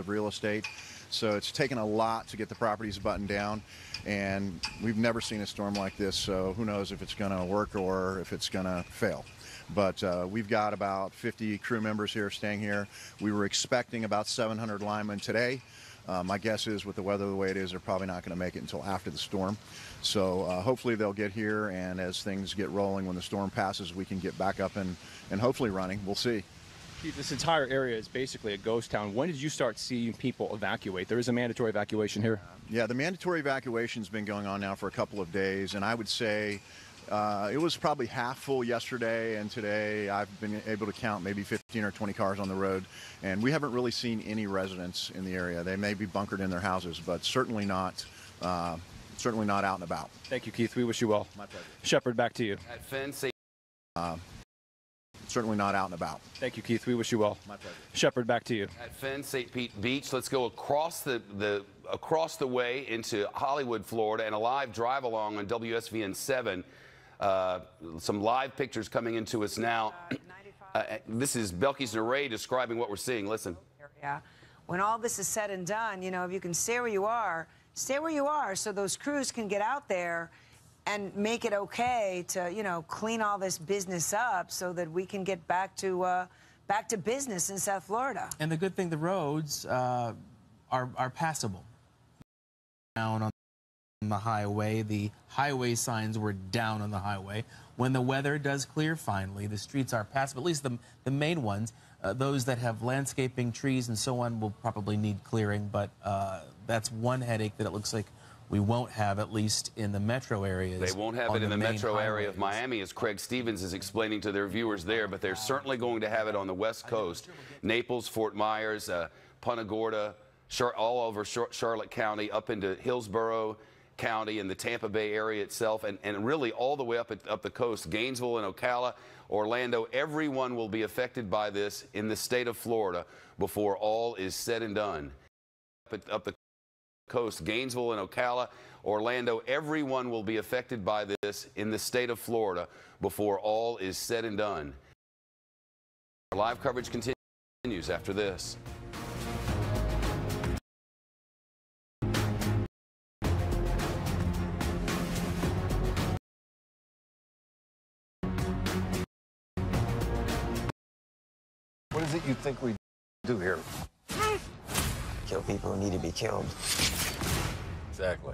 S17: real estate. So it's taken a lot to get the properties buttoned down, and we've never seen a storm like this. So who knows if it's going to work or if it's going to fail. But we've got about 50 crew members here staying here. We were expecting about 700 linemen today. My guess is with the weather the way it is, they're probably not going to make it until after the storm. So hopefully they'll get here, and as things get rolling, when the storm passes, we can get back up and hopefully running. We'll see.
S7: Keith, this entire area is basically a ghost town. When did you start seeing people evacuate? There is a mandatory evacuation here.
S17: Yeah, the mandatory evacuation's been going on now for a couple of days, and I would say it was probably half full yesterday, and today I've been able to count maybe 15 or 20 cars on the road, and we haven't really seen any residents in the area. They may be bunkered in their houses, but certainly not out and about.
S7: Thank you, Keith. We wish you well.
S17: My pleasure.
S7: Shepard, back to you.
S6: At Finn,
S17: certainly not out and about.
S7: Thank you, Keith. We wish you well.
S17: My pleasure.
S7: Shepard, back to you.
S6: At Finn, St. Pete Beach. Let's go across the way into Hollywood, Florida, and a live drive along on WSVN 7. Some live pictures coming into us now. This is Belkis Naray describing what we're seeing. Listen.
S18: Yeah. When all this is said and done, you know, if you can stay where you are so those crews can get out there and make it okay to, you know, clean all this business up so that we can get back to business in South Florida.
S19: And the good thing, the roads are passable. Down on the highway, the highway signs were down on the highway. When the weather does clear finally, the streets are passable, at least the main ones. Those that have landscaping, trees, and so on will probably need clearing, but that's one headache that it looks like we won't have, at least in the metro areas.
S6: They won't have it in the metro area of Miami, as Craig Stevens is explaining to their viewers there, but they're certainly going to have it on the west coast. Naples, Fort Myers, Punta Gorda, all over Charlotte County, up into Hillsborough County and the Tampa Bay area itself, and really all the way up the coast, Gainesville and Ocala, Orlando. Everyone will be affected by this in the state of Florida before all is said and done. Up the coast, Gainesville and Ocala, Orlando, everyone will be affected by this in the state of Florida before all is said and done. Our live coverage continues after this.
S20: What is it you think we do here?
S21: Kill people who need to be killed.
S20: Exactly.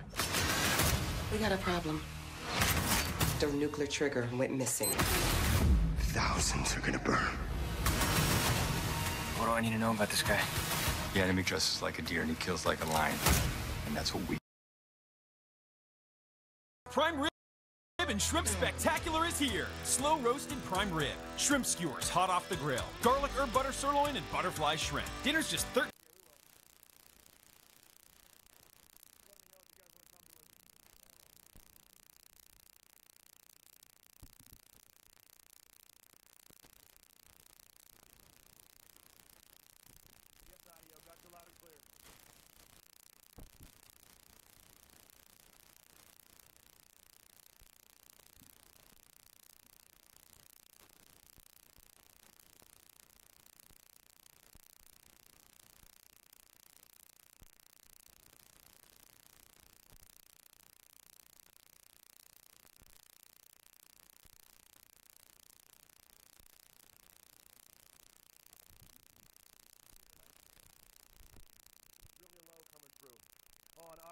S22: We got a problem. The nuclear trigger went missing.
S21: Thousands are gonna burn. What do I need to know about this guy?
S23: The enemy dresses like a deer and he kills like a lion. And that's what we...
S29: Prime rib
S2: Rib and Shrimp Spectacular is here. Slow roasted prime rib, shrimp skewers hot off the grill, garlic herb butter sirloin, and butterfly shrimp. Dinner's just $13.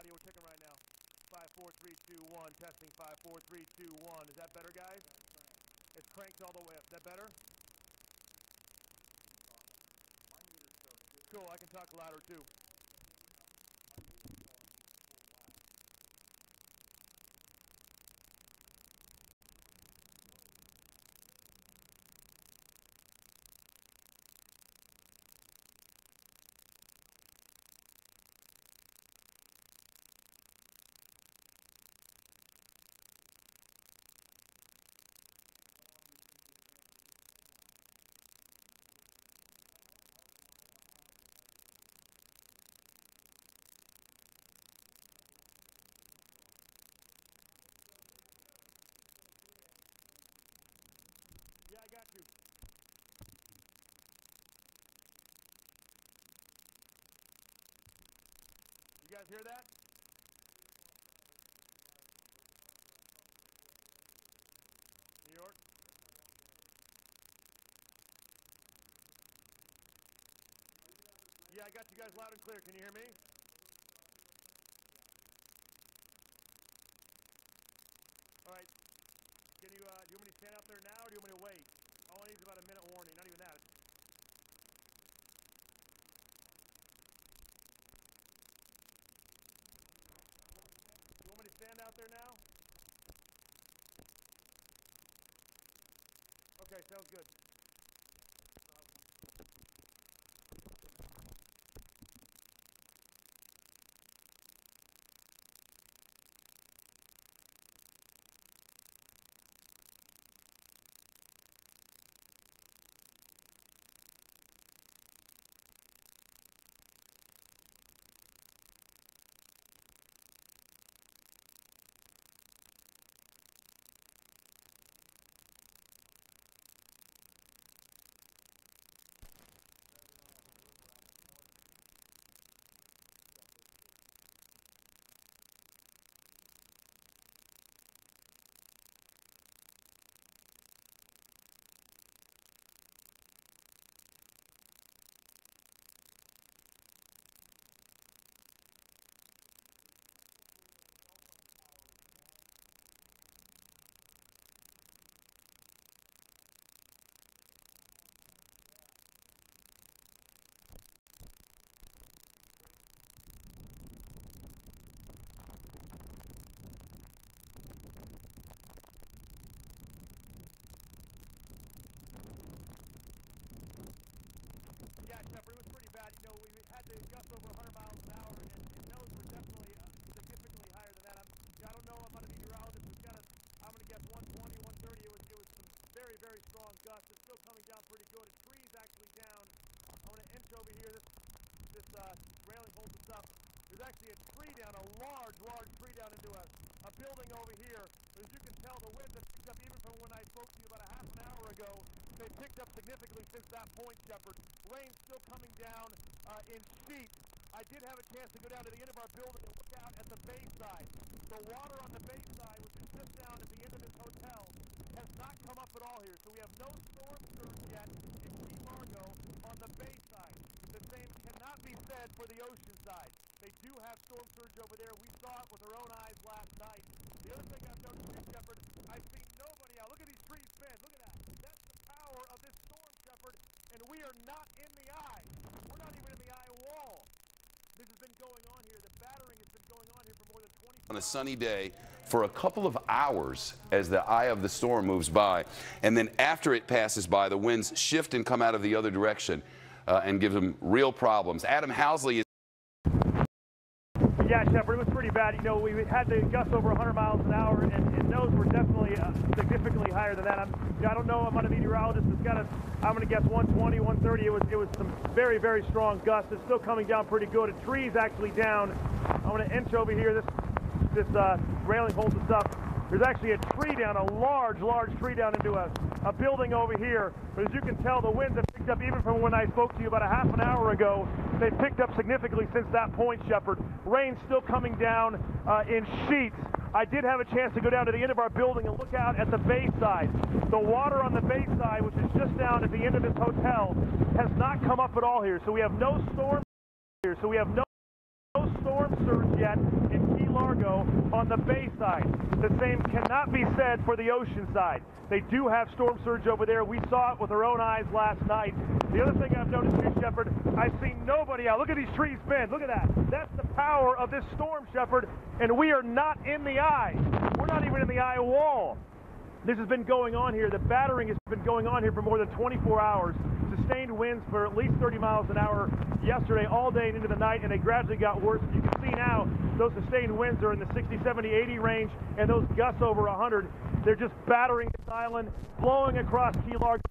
S3: Audio checking right now. 5, 4, 3, 2, 1. Testing 5, 4, 3, 2, 1. Is that better, guys? It's cranked all the way up. Is that better? Cool. I can talk louder too. Yeah, I got you. You guys hear that? New York? Yeah, I got you guys loud and clear. Can you hear me? All right. Can you, do you want me to stand out there now, or do you want me to wait? All I need is about a minute warning, not even that. You want me to stand out there now? Okay, sounds good. Shepard, it was pretty bad. You know, we had to gust over 100 miles an hour, and those were definitely significantly higher than that. I don't know. I'm not a meteorologist. I'm going to guess 120, 130. It was some very, very strong gusts. It's still coming down pretty good. A tree's actually down. I'm going to inch over here. This railing holds us up. There's actually a tree down, a large tree down into a building over here. But as you can tell, the wind has picked up even from when I spoke to you about a half an hour ago. They picked up significantly since that point, Shepard. Rain still coming down in sheets. I did have a chance to go down to the end of our building and look out at the bay side. The water on the bay side, which is just down at the end of this hotel, has not come up at all here. So we have no storm surge yet in Key Largo on the bay side. The same cannot be said for the ocean side. They do have storm surge over there. We saw it with our own eyes last night. The other thing I've noticed here, Shepard, I've seen nobody out. Look at these trees bend. Look at that. That's the power of this storm, Shepard, and we are not in the eye. We're not even in the eye wall. This has been going on here. The battering has been going on here for more than 20
S6: On a sunny day, for a couple of hours as the eye of the storm moves by. And then after it passes by, the winds shift and come out of the other direction and give them real problems. Adam Housley is.
S3: Yeah, Shepard, it was pretty bad. You know, we had the gusts over 100 miles an hour, and those were definitely significantly higher than that. I don't know. I'm not a meteorologist. I'm going to guess 120, 130. It was some very, very strong gusts. It's still coming down pretty good. A tree's actually down. I'm going to inch over here. This railing holds us up. There's actually a tree down, a large tree down into a building over here. But as you can tell, the winds have picked up even from when I spoke to you about a half an hour ago. They've picked up significantly since that point, Shepard. Rain's still coming down in sheets. I did have a chance to go down to the end of our building and look out at the bay side. The water on the bay side, which is just down at the end of this hotel, has not come up at all here. So we have no storm here. So we have no storm surge yet in Key Largo on the bay side. The same cannot be said for the ocean side. They do have storm surge over there. We saw it with our own eyes last night. The other thing I've noticed too, Shepard, I've seen nobody out. Look at these trees bend. Look at that. That's the power of this storm, Shepard, and we are not in the eye. We're not even in the eye wall. This has been going on here. The battering has been going on here for more than 24 hours. Sustained winds for at least 30 miles an hour yesterday, all day and into the night, and they gradually got worse. You can see now those sustained winds are in the 60, 70, 80 range, and those gusts over 100. They're just battering this island, blowing across Key Largo.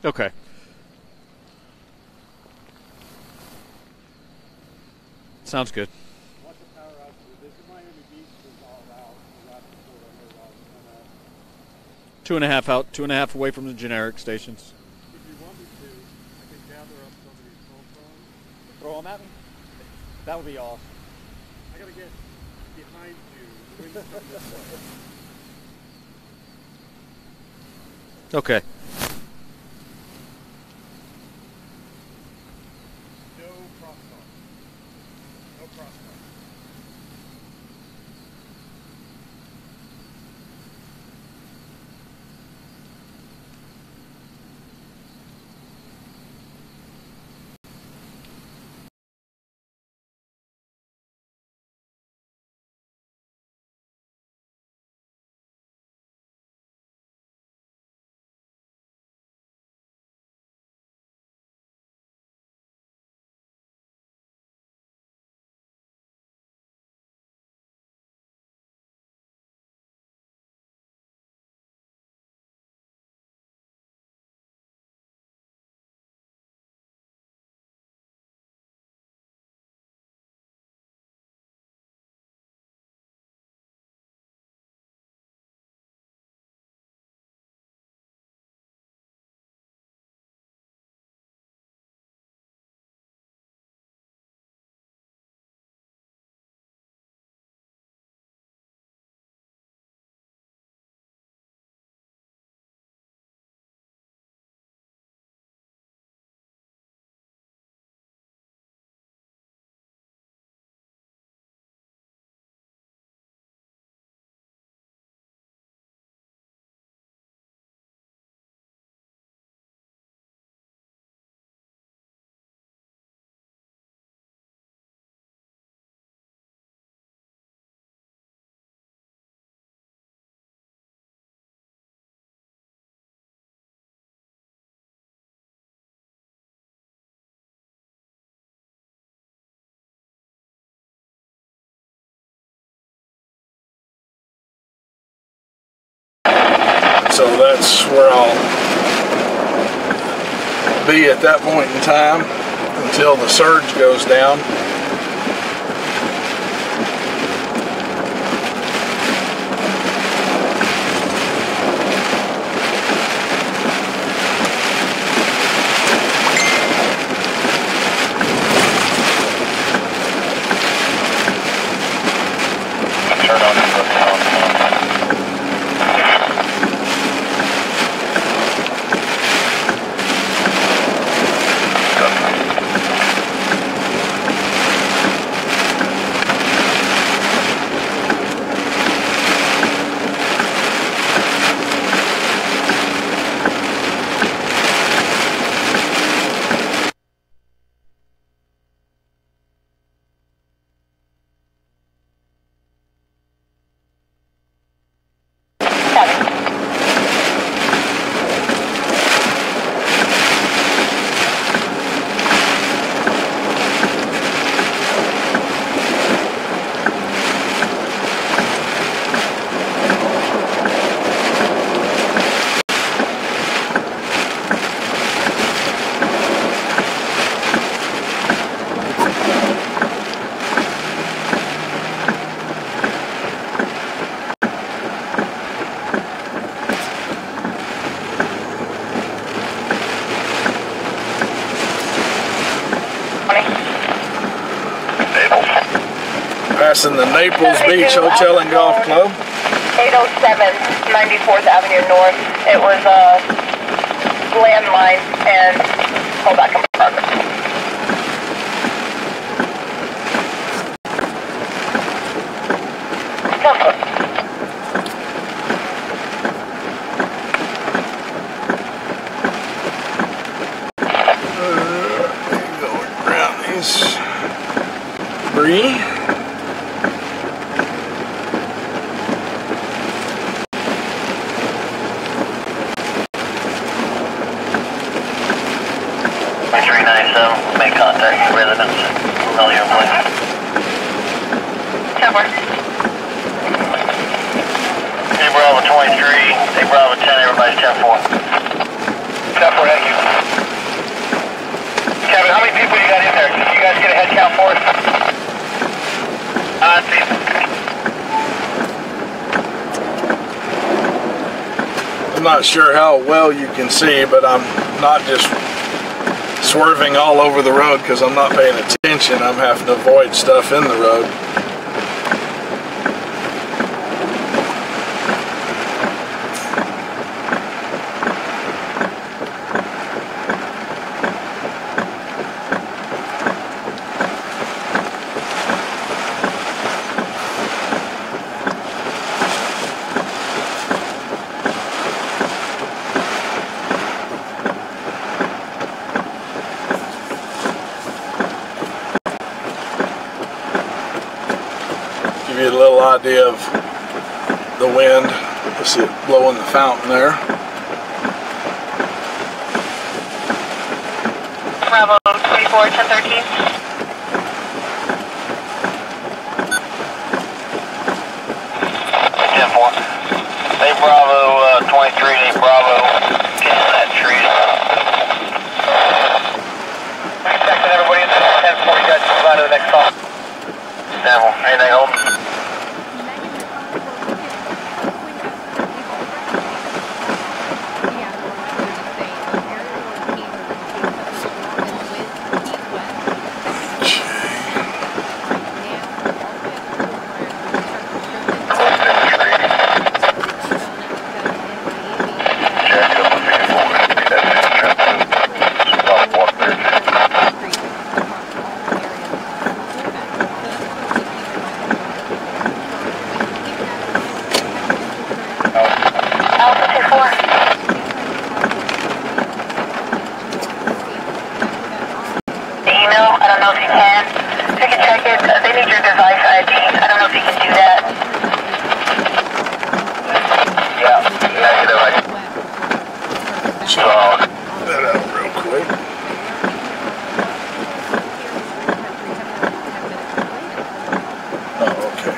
S4: Okay. Sounds good. 2.5 out, 2.5 away from the generic stations.
S3: If you want me to, I can gather up somebody's phone phone.
S4: Throw them at me? That would be awesome.
S3: I gotta get behind you. The wind's coming this way.
S4: Okay.
S3: No crosstalk. No crosstalk.
S5: So that's where I'll be at that point in time until the surge goes down.
S3: Turn on the
S5: Passing the Naples Beach Hotel and Golf Club.
S8: 807 94th Avenue North. It was a landmine and pull back in progress.
S5: Going around this debris.
S8: Make contact with residents. All your place. 10-4. A Bravo 23, A Bravo 10, everybody's 10-4.
S3: Thank you. Kevin, how many people you got in there? Can you guys get a head count for us?
S5: I'm not sure how well you can see, but I'm not just swerving all over the road because I'm not paying attention. I'm having to avoid stuff in the road. Give you a little idea of the wind. You see it blowing the fountain there.
S8: Bravo 24, 1013.
S3: Hey Bravo 23, hey Bravo, get in that tree. Texting everybody in the 10-4, you guys move on to the next call. Devil, anything home?
S8: I don't know if you can. If you can check it, they need your device ID. I don't know if you can do that.
S5: Yeah, so that out real quick. Oh, okay.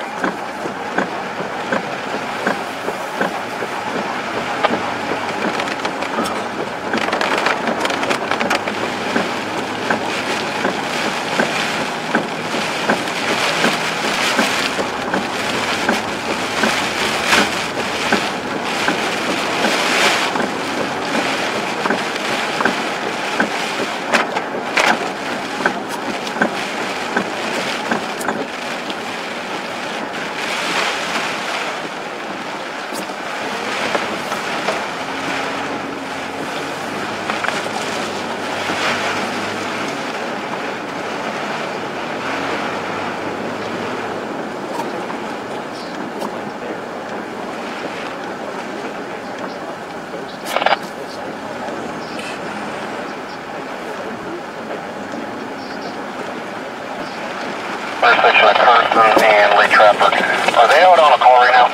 S3: Intersection of Kirkman and Lee Trapper. Are they out on a call right now?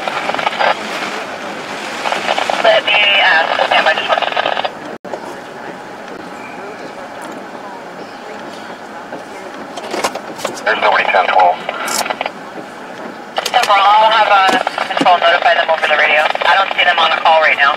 S8: Let me ask. Stand by just one.
S3: There's nobody 1012.
S8: I'll have control notify them over the radio. I don't see them on a call right now.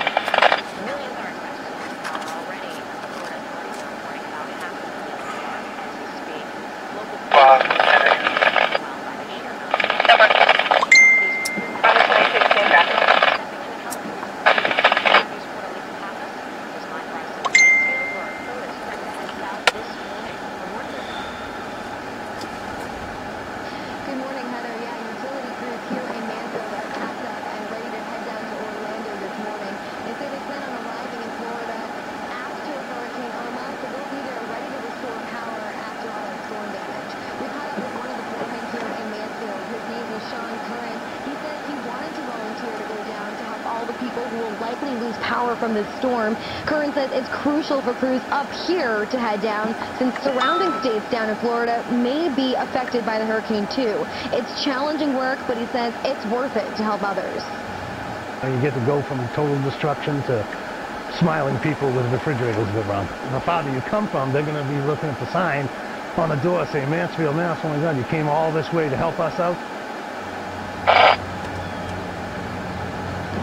S9: Power from this storm. Curran says it's crucial for crews up here to head down since surrounding states down in Florida may be affected by the hurricane too. It's challenging work, but he says it's worth it to help others.
S10: You get to go from total destruction to smiling people with refrigerators around. The farther you come from, they're going to be looking at the sign on the door saying, Mansfield, Mass, oh my God, you came all this way to help us out?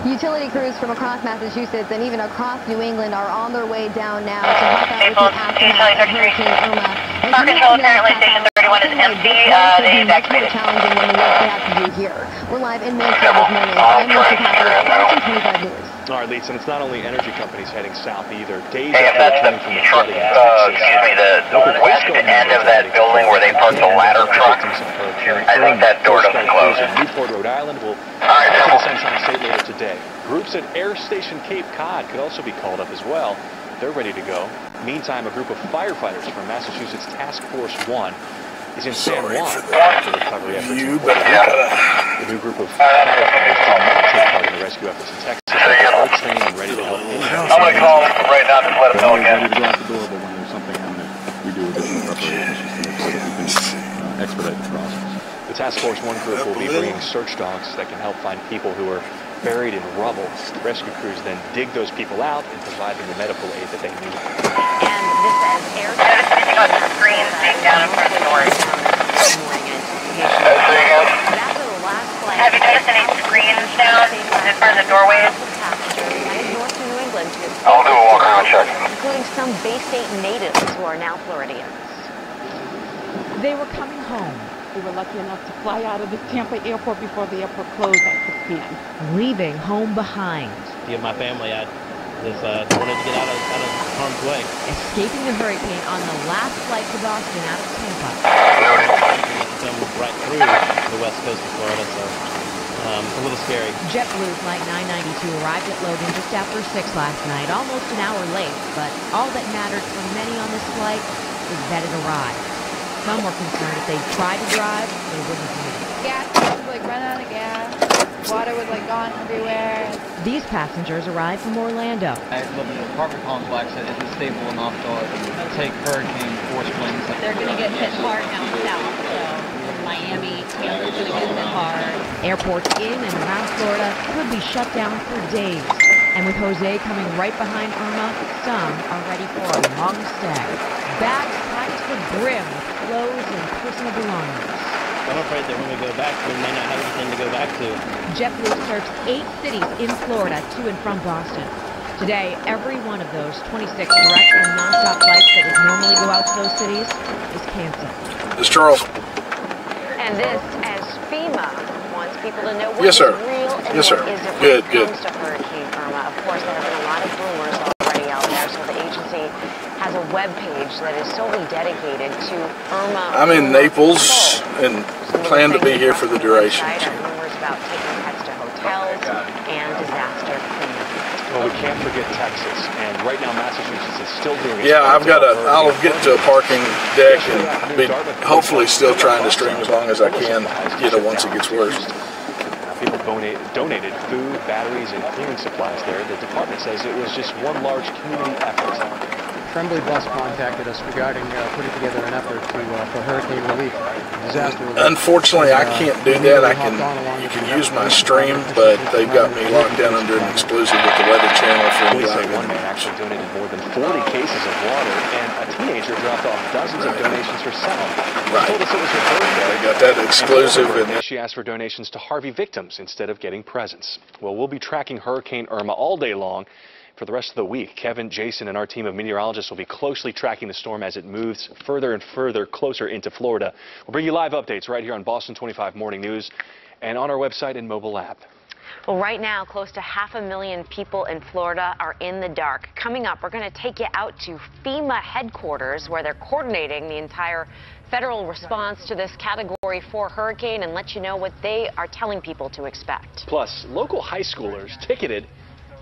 S9: Utility crews from across Massachusetts and even across New England are on their way down now to help out with the aftermath of Hurricane Irma.
S8: Park control, apparently Station 31 is empty. The
S9: Much more challenging than the work they have to do here. We're live in Mansfield this morning. I'm Mr. Catholic, Boston 25 News.
S4: All right, Lisa, and it's not only energy companies heading south either. Days
S8: and
S4: after
S8: that's
S4: returning from the flooding in Texas,
S8: the west end of that building where they parked the ladder truck. I think that door doesn't close.
S4: In Newport, Rhode Island will head to the Sunshine State later today. Groups at Air Station Cape Cod could also be called up as well. They're ready to go. Meantime, a group of firefighters from Massachusetts Task Force 1 is in San Juan for recovery efforts. The new group of firefighters did not take part in the rescue efforts in Texas. They're all trained and ready to help anyone.
S8: I'm going to call them right now to let them know again.
S17: Ready to go out the door, but when there's something imminent, we do additional preparations just to make sure we can expedite the process.
S4: The Task Force 1 group will be bringing search dogs that can help find people who are buried in rubble. Rescue crews then dig those people out and provide them the medical aid that they need.
S8: And this says air screens being down in front of the doors. Have you noticed any screens down in front of the doorways? I'll do a walk around check.
S11: Including some Bay State natives who are now Floridians.
S12: They were coming home. We were lucky enough to fly out of the Tampa airport before the airport closed at 6 p.m.
S13: Leaving home behind.
S14: Yeah, my family, I just wanted to get out of harm's way.
S13: Escaping the hurricane on the last flight to Boston out of Tampa.
S14: Come right through the west coast of Florida, so a little scary.
S13: JetBlue Flight 992 arrived at Logan just after 6 last night, almost an hour late, but all that mattered for many on this flight is that it arrived. Some were concerned if they tried to drive, they wouldn't have made it.
S15: Gas was like running out of gas. Water was like gone everywhere.
S13: These passengers arrived from Orlando.
S24: I live in an apartment complex that isn't stable enough to take hurricane force winds.
S11: They're going to get hit hard down south, so Miami, Tampa's going to get hit hard.
S13: Airports in and around Florida could be shut down for days. And with Jose coming right behind Irma, some are ready for a long stay. Bags packed to the brim with clothes and personal belongings.
S14: I'm afraid that when we go back, we may not have anything to go back to.
S13: JetBlue serves 8 cities in Florida to and from Boston. Today, every one of those 26 direct and nonstop flights that would normally go out to those cities is canceled.
S5: This is Charles.
S11: And this as FEMA wants people to know what
S5: Yes, sir.
S11: is real and
S5: Yes, sir.
S11: what isn't
S5: Good,
S11: when it
S5: good.
S11: comes to Hurricane Irma. Of course, there have been a lot of rumors already out there, so the agency has a web page that is solely dedicated to Irma.
S5: I'm in Naples and plan to be here for the duration.
S11: Rumors about taking pets to hotels and disaster cleanup.
S4: Well, we can't forget Texas, and right now Massachusetts is still doing its
S5: Yeah, I'll get to a parking deck and be hopefully still trying to stream as long as I can, once it gets worse.
S4: People donated food, batteries, and cleaning supplies there. The department says it was just one large community effort.
S27: Tremblay Bus contacted us regarding putting together an effort for hurricane relief, disaster relief.
S5: Unfortunately, I can't do that. You can use my stream, but they've got me locked down under an exclusive with the Weather Channel for
S4: Police say one man actually donated more than 40 cases of water, and a teenager dropped off dozens of donations herself. She told us it was her birthday.
S5: They got that exclusive.
S4: And she asked for donations to Harvey victims instead of getting presents. Well, we'll be tracking Hurricane Irma all day long. For the rest of the week, Kevin, Jason, and our team of meteorologists will be closely tracking the storm as it moves further and further closer into Florida. We'll bring you live updates right here on Boston 25 Morning News and on our website and mobile app.
S11: Well, right now, close to 500,000 people in Florida are in the dark. Coming up, we're going to take you out to FEMA headquarters, where they're coordinating the entire federal response to this Category 4 hurricane, and let you know what they are telling people to expect.
S4: Plus, local high schoolers ticketed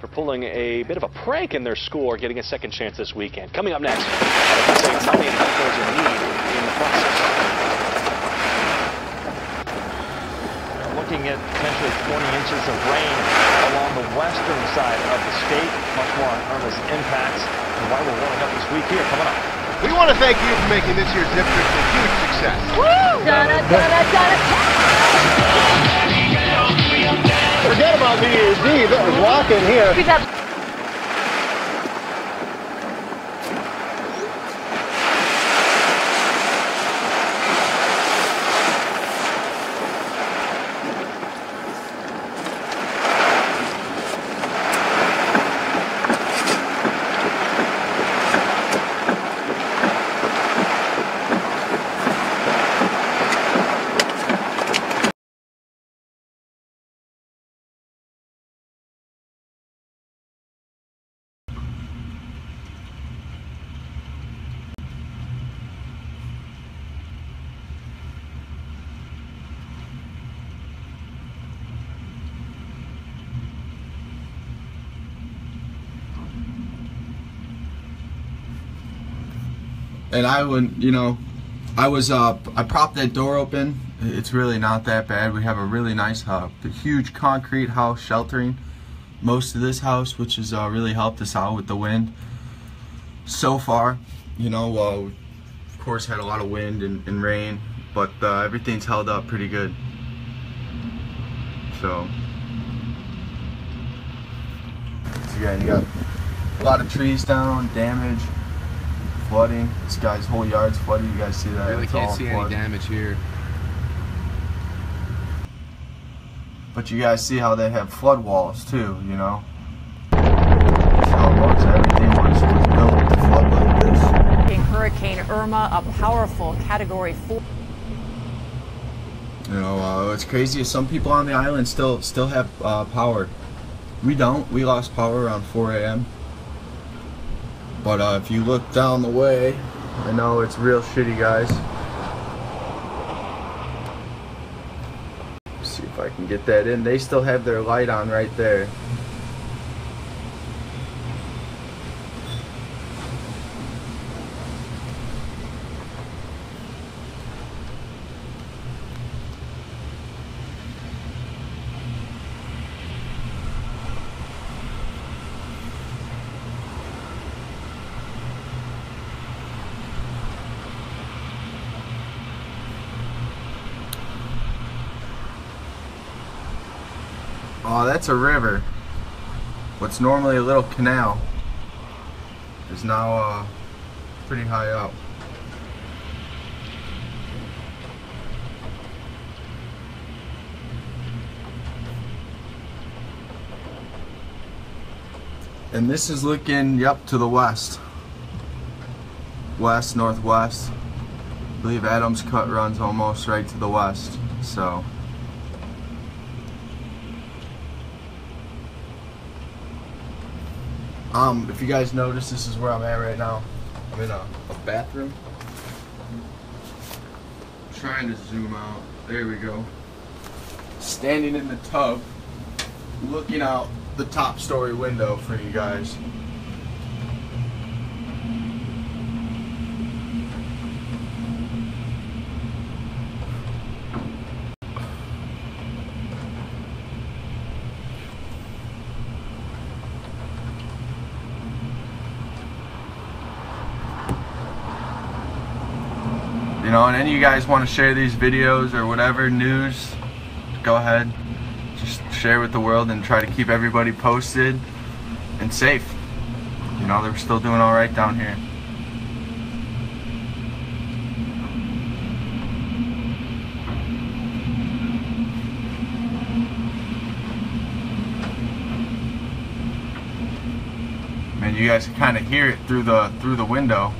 S4: for pulling a bit of a prank in their school are getting a second chance this weekend. Coming up next, how many vehicles in need in the process.
S3: Looking at potentially 20 inches of rain along the western side of the state. Much more on Irma's impacts and why we're warming up this week here. Coming up.
S28: We want to thank you for making this year's Zip Trip a huge success.
S9: Woo!
S28: Forget about New Year's Eve. It was rocking here.
S1: and I wouldn't, you know, I propped that door open. It's really not that bad. We have a really nice house, a huge concrete house sheltering most of this house, which has really helped us out with the wind so far. You know, of course had a lot of wind and rain, but everything's held up pretty good. So again, you got a lot of trees down, damage, flooding. This guy's whole yard's flooded. You guys see that?
S6: Really can't see any damage here.
S1: But you guys see how they have flood walls too, you know? So most everything was built to flood like this.
S7: Hurricane Irma, a powerful Category 4.
S1: You know, what's crazy is some people on the island still have power. We don't. We lost power around 4 a.m. But if you look down the way, I know it's real shitty, guys. See if I can get that in. They still have their light on right there. Oh, that's a river. What's normally a little canal is now pretty high up. And this is looking, yep, to the west. West, northwest. I believe Adams Cut runs almost right to the west, so. If you guys notice, this is where I'm at right now. I'm in a bathroom. I'm trying to zoom out. There we go. Standing in the tub, looking out the top story window for you guys. You know, and any of you guys want to share these videos or whatever, news, go ahead. Just share with the world and try to keep everybody posted and safe. You know, they're still doing all right down here. Man, you guys can kind of hear it through the window.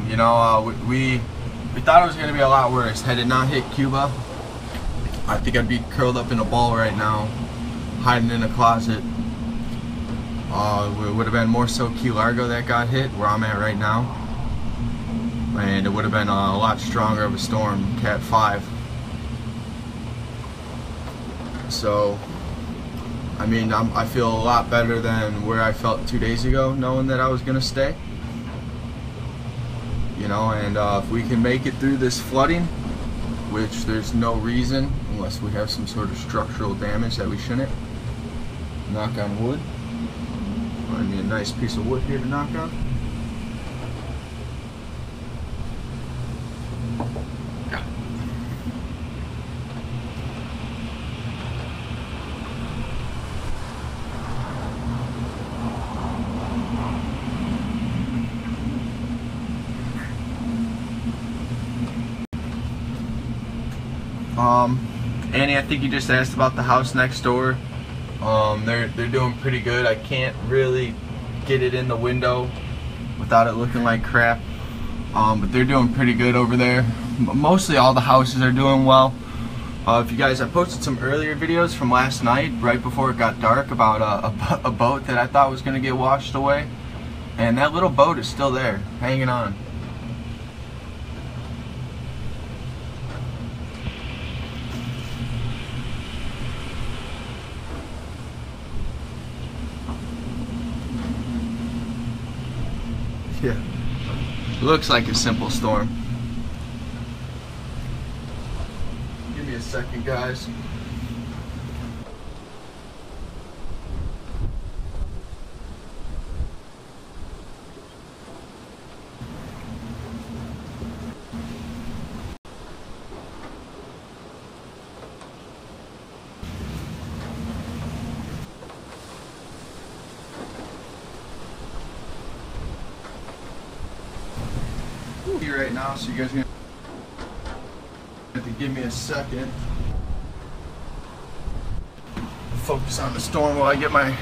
S1: You know, we thought it was going to be a lot worse. Had it not hit Cuba, I think I'd be curled up in a ball right now, hiding in a closet. It would have been more so Key Largo that got hit, where I'm at right now. And it would have been a lot stronger of a storm, Cat 5. So, I mean, I feel a lot better than where I felt 2 days ago, knowing that I was going to stay. You know, and if we can make it through this flooding, which there's no reason, unless we have some sort of structural damage that we shouldn't, knock on wood. Find me a nice piece of wood here to knock on. Annie, I think you just asked about the house next door. They're doing pretty good. I can't really get it in the window without it looking like crap. But they're doing pretty good over there. Mostly all the houses are doing well. If you guys, I posted some earlier videos from last night, right before it got dark, about a boat that I thought was going to get washed away. And that little boat is still there, hanging on. Yeah, looks like a simple storm. Give me a second, guys. Here right now, so you guys are gonna have to give me a second. Focus on the storm while I get my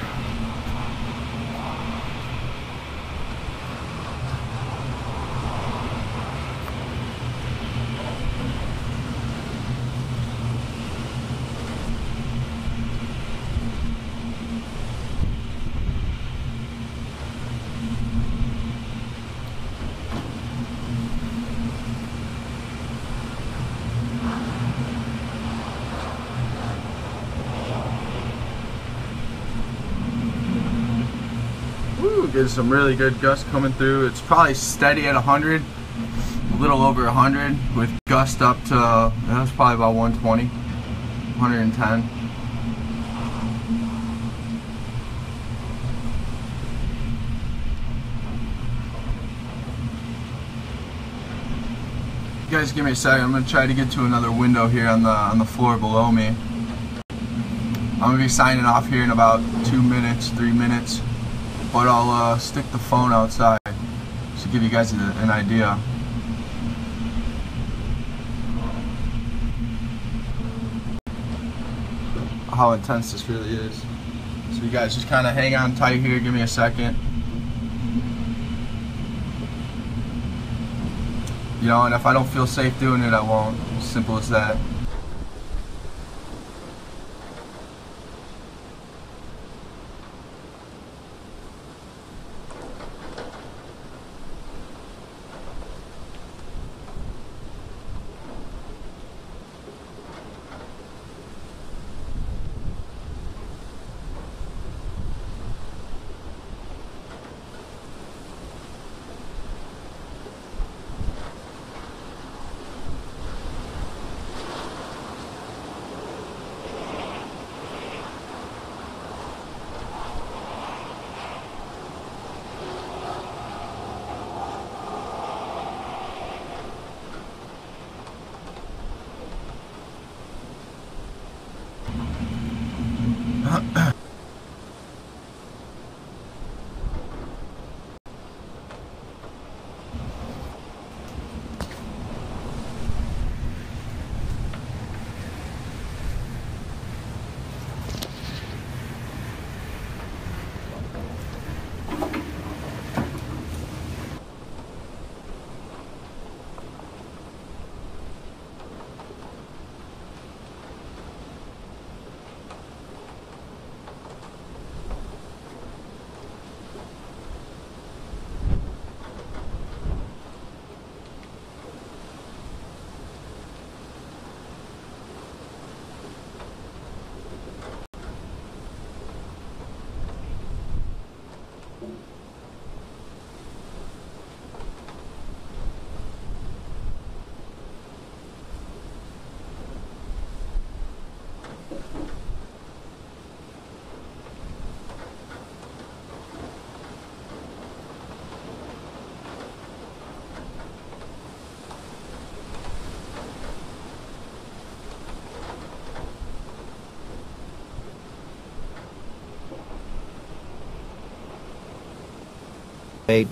S1: Get some really good gusts coming through. It's probably steady at 100, a little over 100, with gust up to, that's probably about 120, 110. You guys give me a second. I'm gonna try to get to another window here on the floor below me. I'm gonna be signing off here in about 2 minutes, 3 minutes. But I'll stick the phone outside to give you guys an idea. How intense this really is. So you guys just kind of hang on tight here, give me a second. You know, and if I don't feel safe doing it, I won't. Simple as that.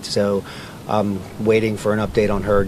S16: So I'm waiting for an update on her.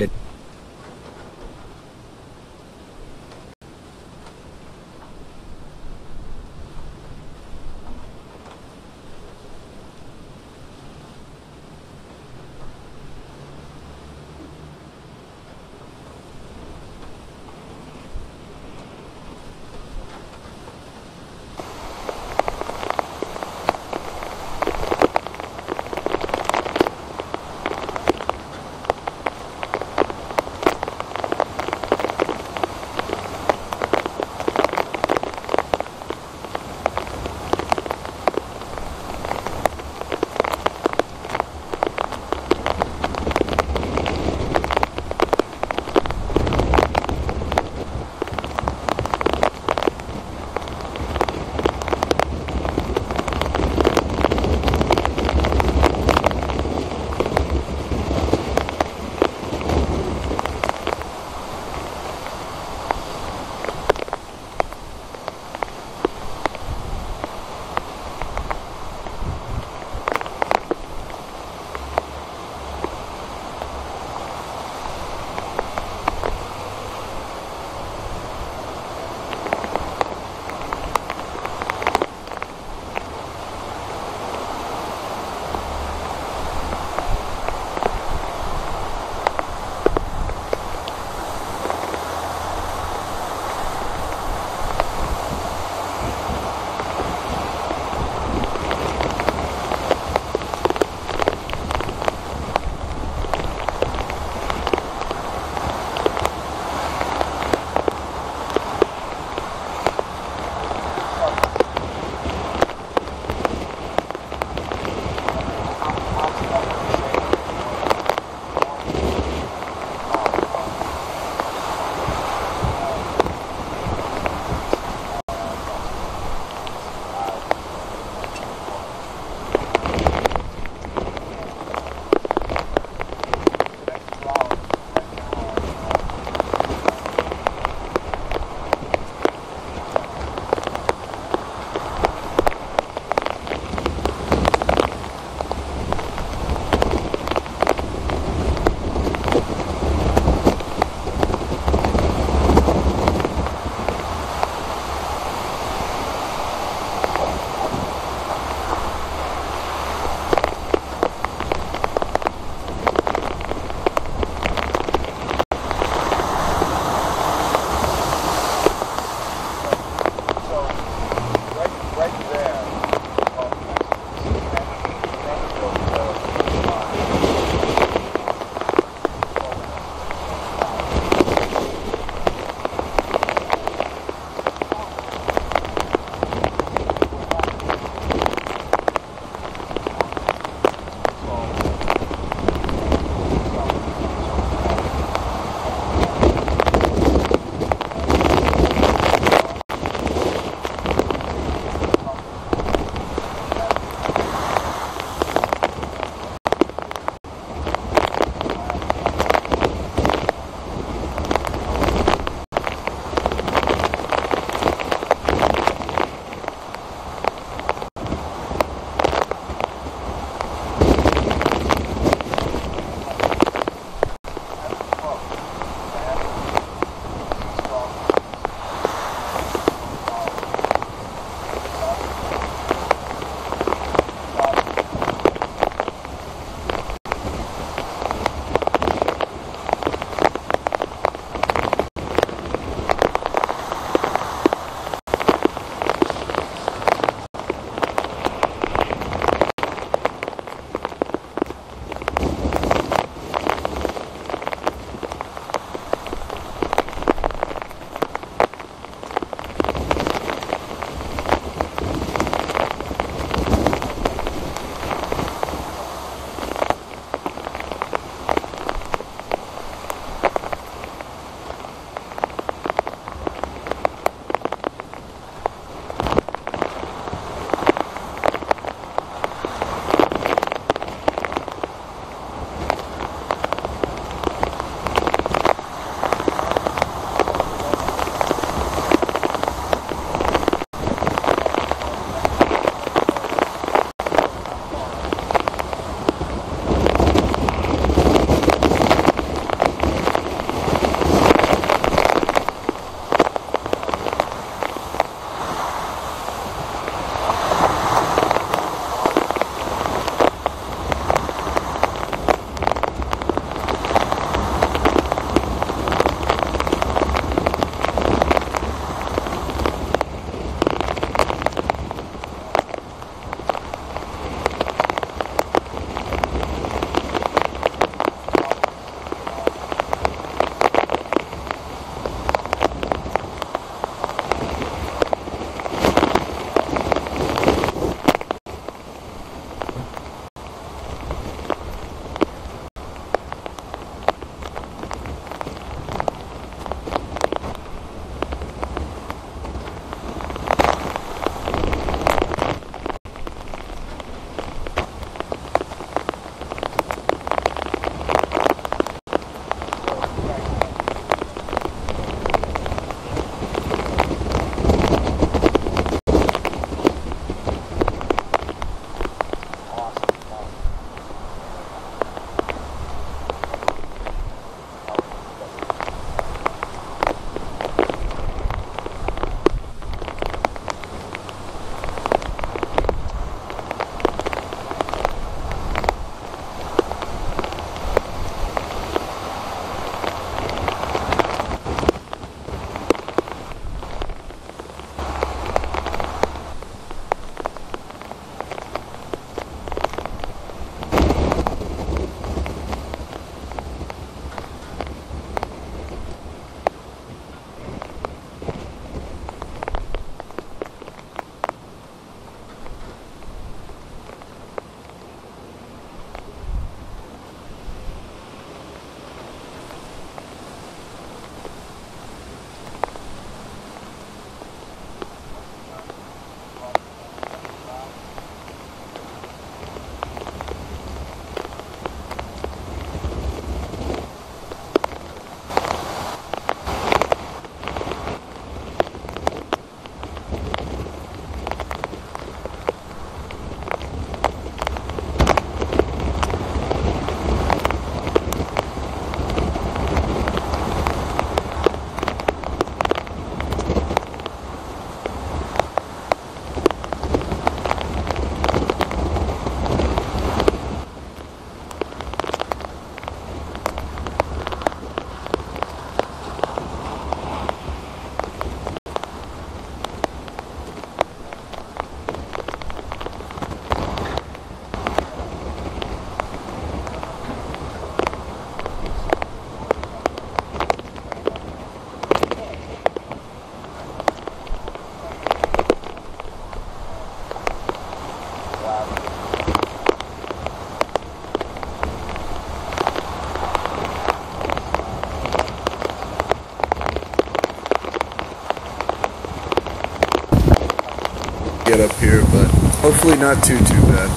S1: Hopefully not too bad.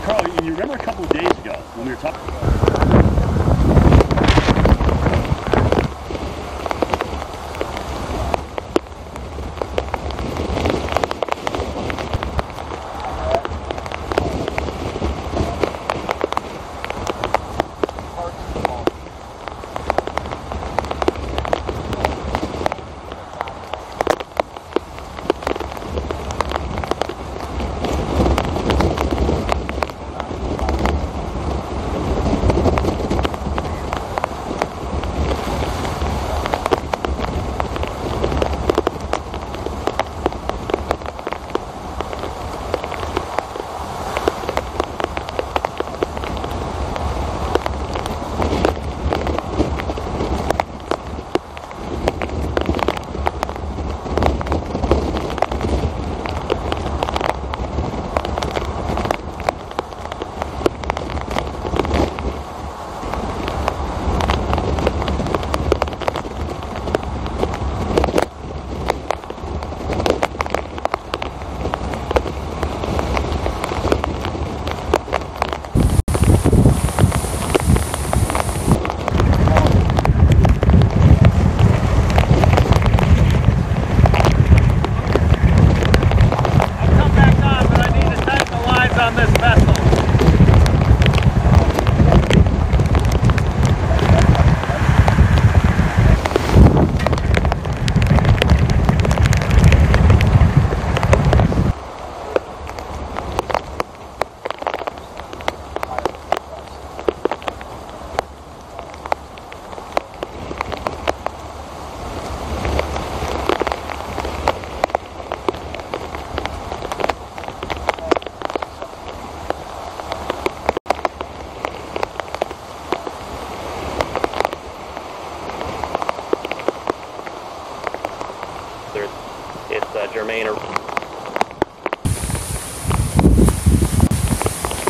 S3: Carl, you remember a couple of days ago when we were talking?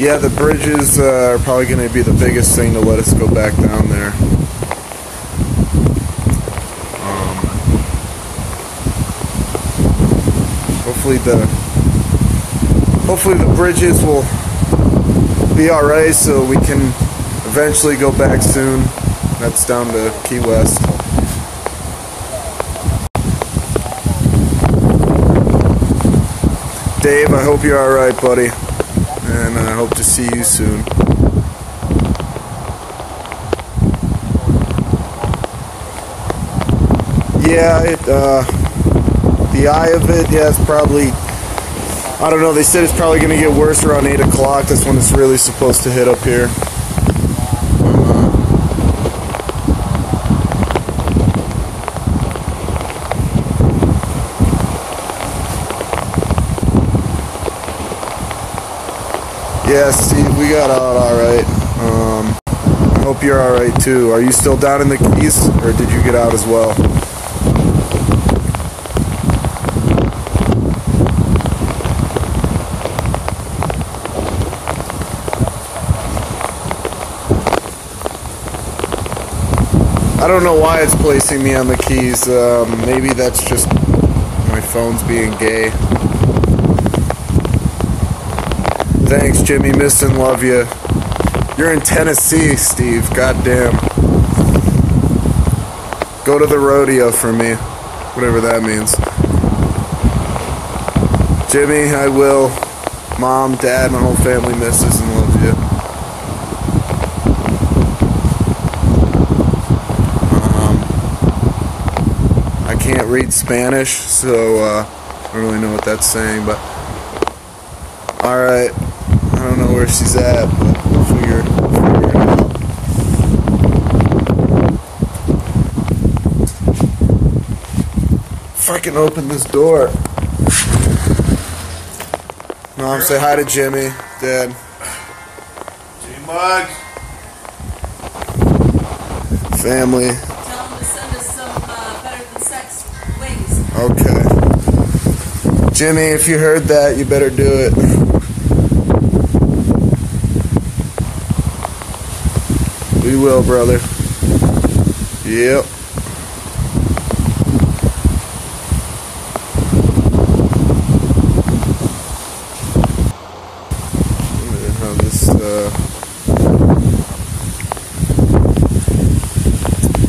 S1: Yeah, the bridges are probably going to be the biggest thing to let us go back down there. Hopefully the bridges will be alright, so we can eventually go back soon. That's down to Key West. Dave, I hope you're alright, buddy. And I hope to see you soon. Yeah, the eye of it, yeah, it's probably, I don't know, they said it's probably going to get worse around 8 o'clock. That's when it's really supposed to hit up here. Yeah, Steve, we got out alright. I hope you're alright too. Are you still down in the Keys, or did you get out as well? I don't know why it's placing me on the Keys. Maybe that's just my phone's being gay. Thanks, Jimmy. Miss and love you. You're in Tennessee, Steve. Goddamn. Go to the rodeo for me. Whatever that means. Jimmy, I will. Mom, Dad, my whole family misses and loves you. I can't read Spanish, so I don't really know what that's saying, but alright. I don't know where she's at, but we'll figure it out. If I can open this door. Mom, say hi to Jimmy, Dad.
S5: G-Mugs.
S1: Family.
S18: Tell them to send us some better than sex wings.
S1: Okay. Jimmy, if you heard that, you better do it. We will, brother. Yep.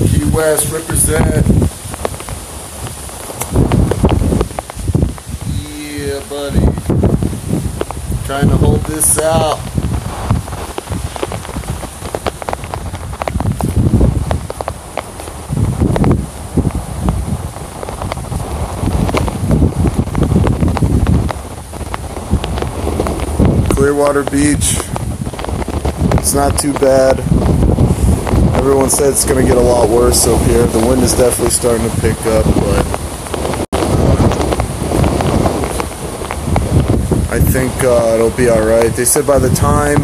S2: Key West represent. Yeah, buddy. Trying to hold this out. Clearwater Beach, it's not too bad. Everyone said it's going to get a lot worse up here. The wind is definitely starting to pick up, but I think it'll be alright. They said by the time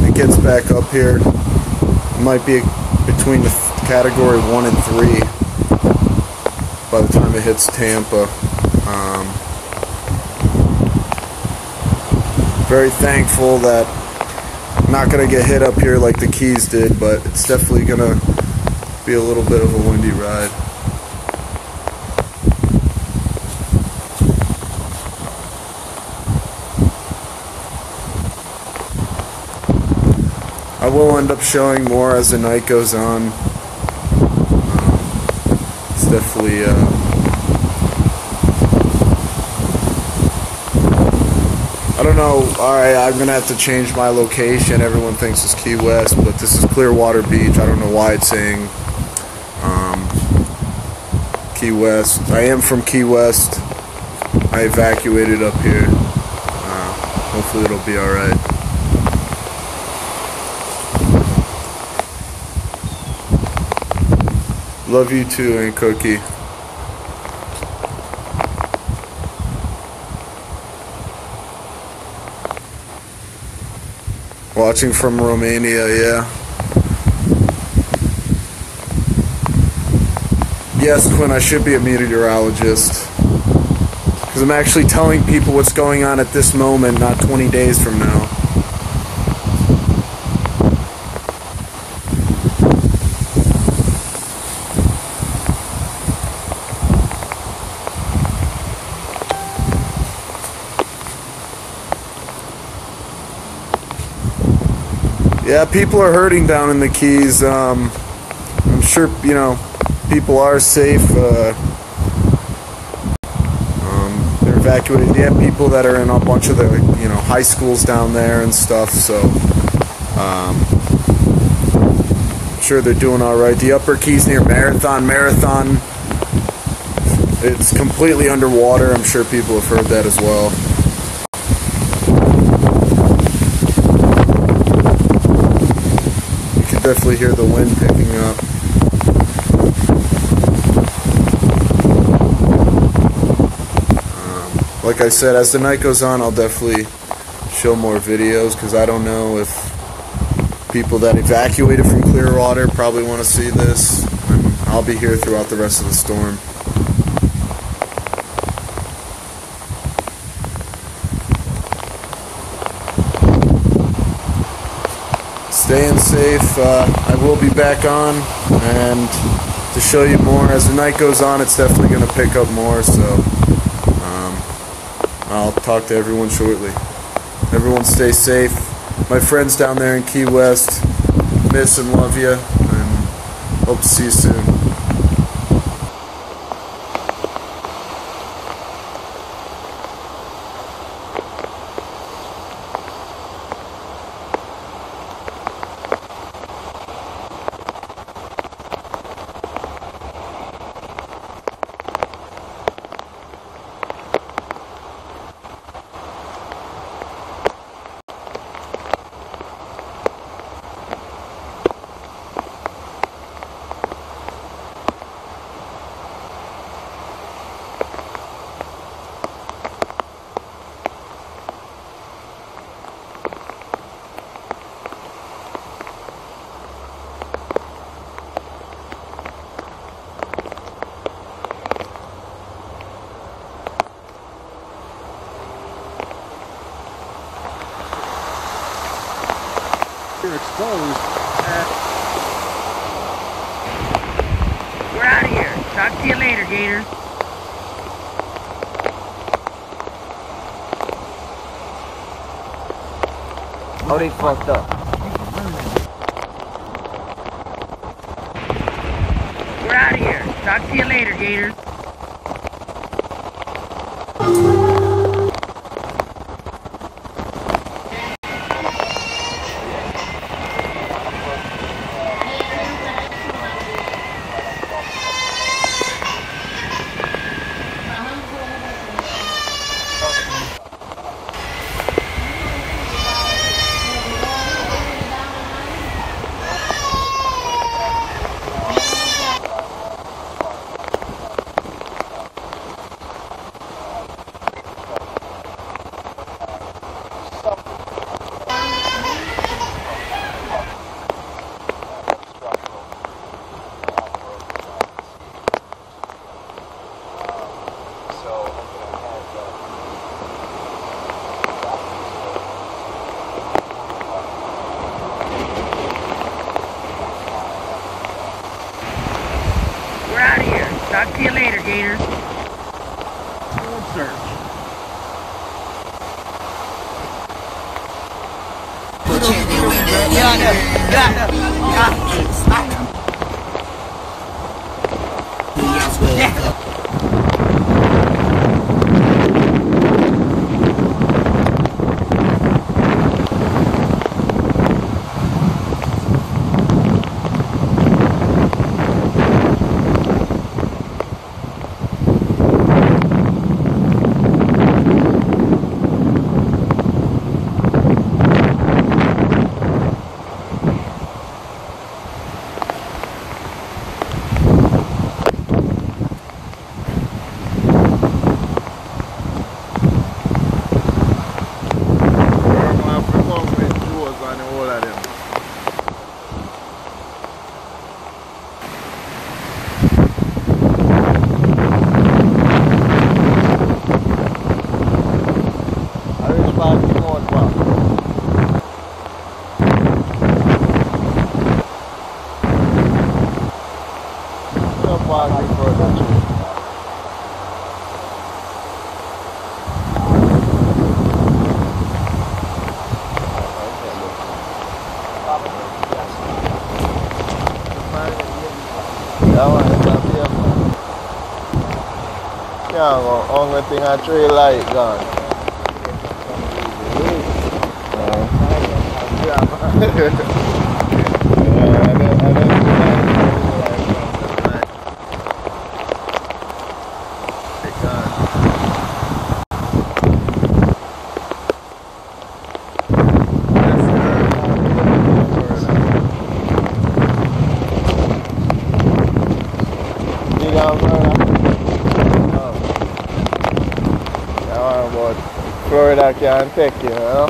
S2: it gets back up here, it might be between the category 1 and 3 by the time it hits Tampa. Very thankful that I'm not going to get hit up here like the Keys did, but it's definitely going to be a little bit of a windy ride. I will end up showing more as the night goes on. It's definitely I don't know. Alright, I'm going to have to change my location. Everyone thinks it's Key West, but this is Clearwater Beach. I don't know why it's saying Key West. I am from Key West. I evacuated up here. Hopefully it'll be alright. Love you too, Aunt Cookie. Watching from Romania, yeah. Yes, Quinn, I should be a meteorologist. Because I'm actually telling people what's going on at this moment, not 20 days from now. Yeah, people are hurting down in the Keys. I'm sure, you know, people are safe. They're evacuated. They have people that are in a bunch of the, you know, high schools down there and stuff. So, I'm sure they're doing all right. The Upper Keys near Marathon, it's completely underwater. I'm sure people have heard that as well. Definitely hear the wind picking up. Like I said, as the night goes on, I'll definitely show more videos because I don't know if people that evacuated from Clearwater probably want to see this. And I'll be here throughout the rest of the storm. Staying safe. I will be back on and to show you more as the night goes on. It's definitely going to pick up more, so I'll talk to everyone shortly. Everyone stay safe. My friends down there in Key West, miss and love you, and hope to see you soon.
S19: Exposed.
S20: We're out of here. Talk to you later, Gator. Oh, they fucked up. We're out of here. Talk to you later, Gators. We're out of here. Talk to you later, Gators. Field search.
S10: Only thing I tree light gone. Florida can't take you, you know?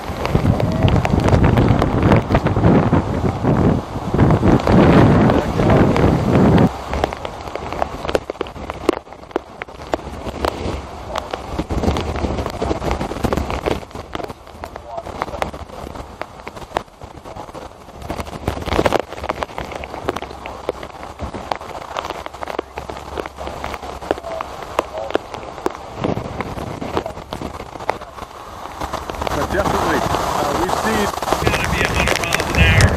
S3: Definitely, we see it's going to be 100 miles an hour.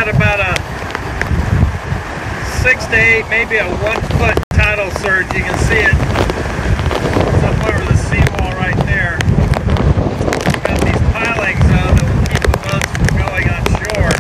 S3: About a 6 to 8, maybe a 1 foot tidal surge. You can see it. It's up over the seawall right there. We've got these pilings that will keep the boats from going on shore.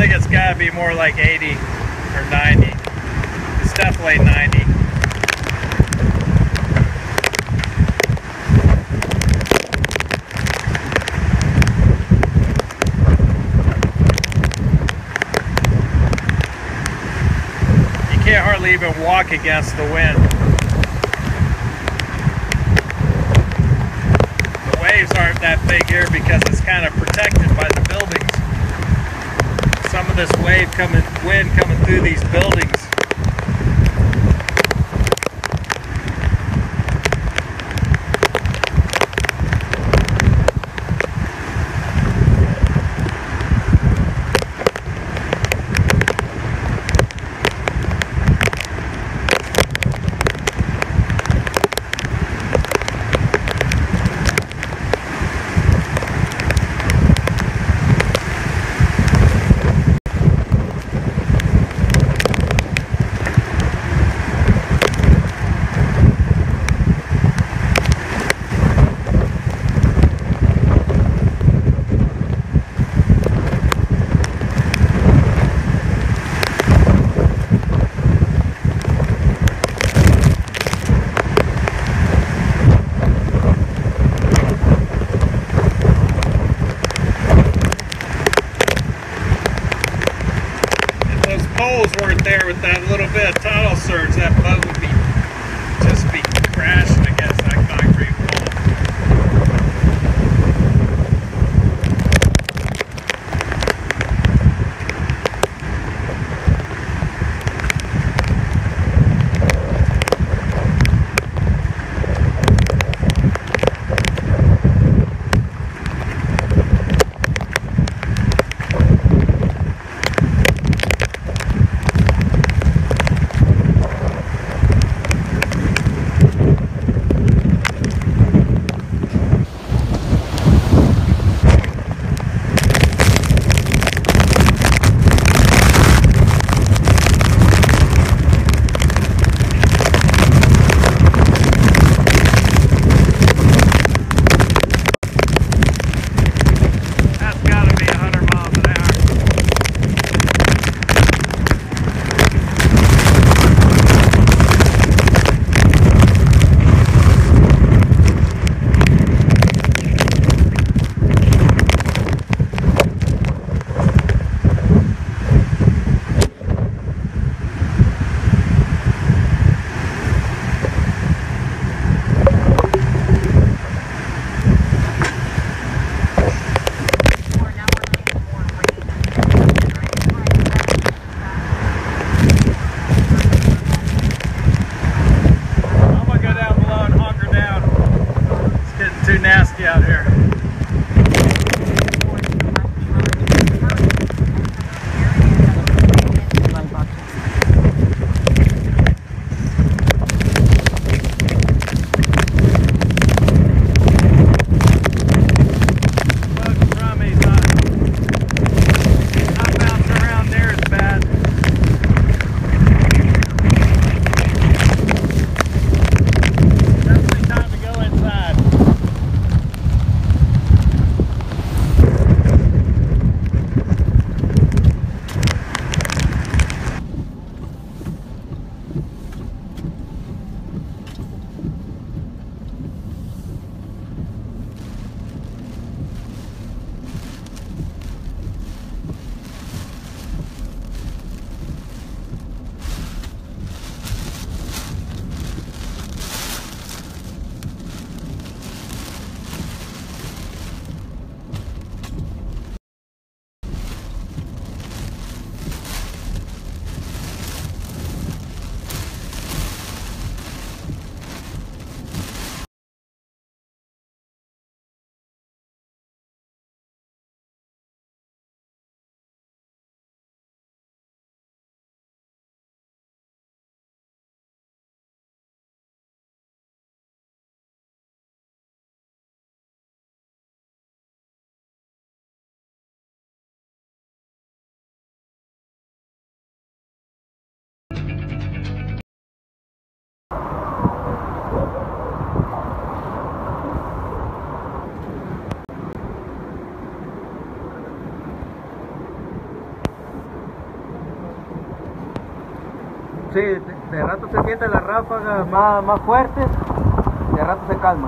S3: think it's got to be more like 80 or 90. It's definitely 90. You can't hardly even walk against the wind. The waves aren't that big here because it's kind of protected by the buildings. Some of this wind coming through these buildings.
S10: Sí, de rato se sienten las ráfagas más fuertes, de rato se calma.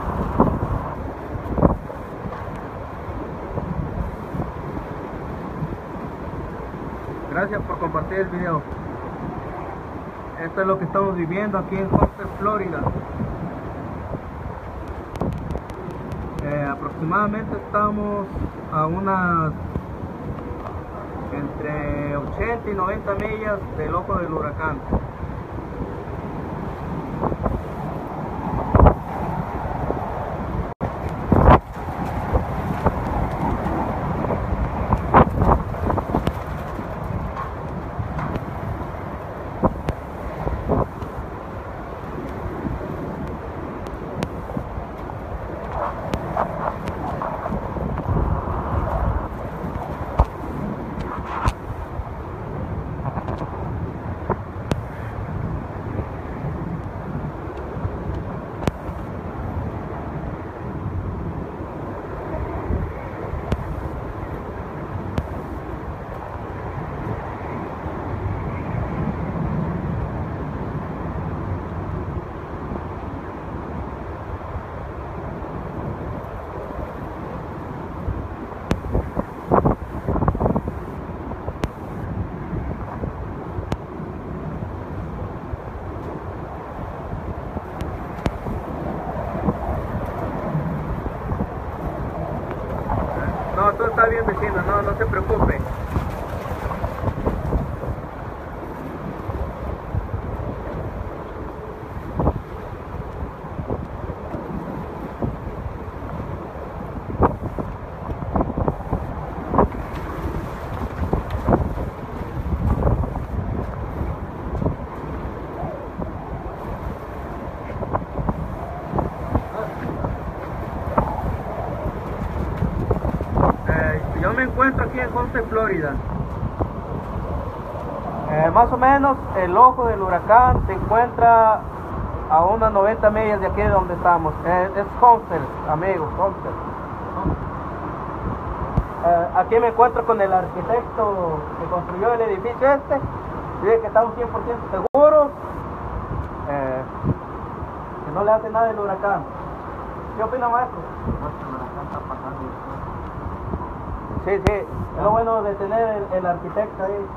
S10: Gracias por compartir el video. Esto es lo que estamos viviendo aquí en Homestead, Florida. Aproximadamente estamos a unas entre 80 y 90 millas del ojo del huracán. No, todo está bien, vecino, no se preocupe. Yo me encuentro aquí en Homestead, Florida. Más o menos el ojo del huracán se encuentra a unas 90 millas de aquí de donde estamos. Es Homestead, amigos, Homestead. Aquí me encuentro con el arquitecto que construyó el edificio este. Dice que estamos 100% seguros, que no le hace nada el huracán. ¿Qué opina, maestro? Sí, es lo bueno de tener el arquitecto ahí.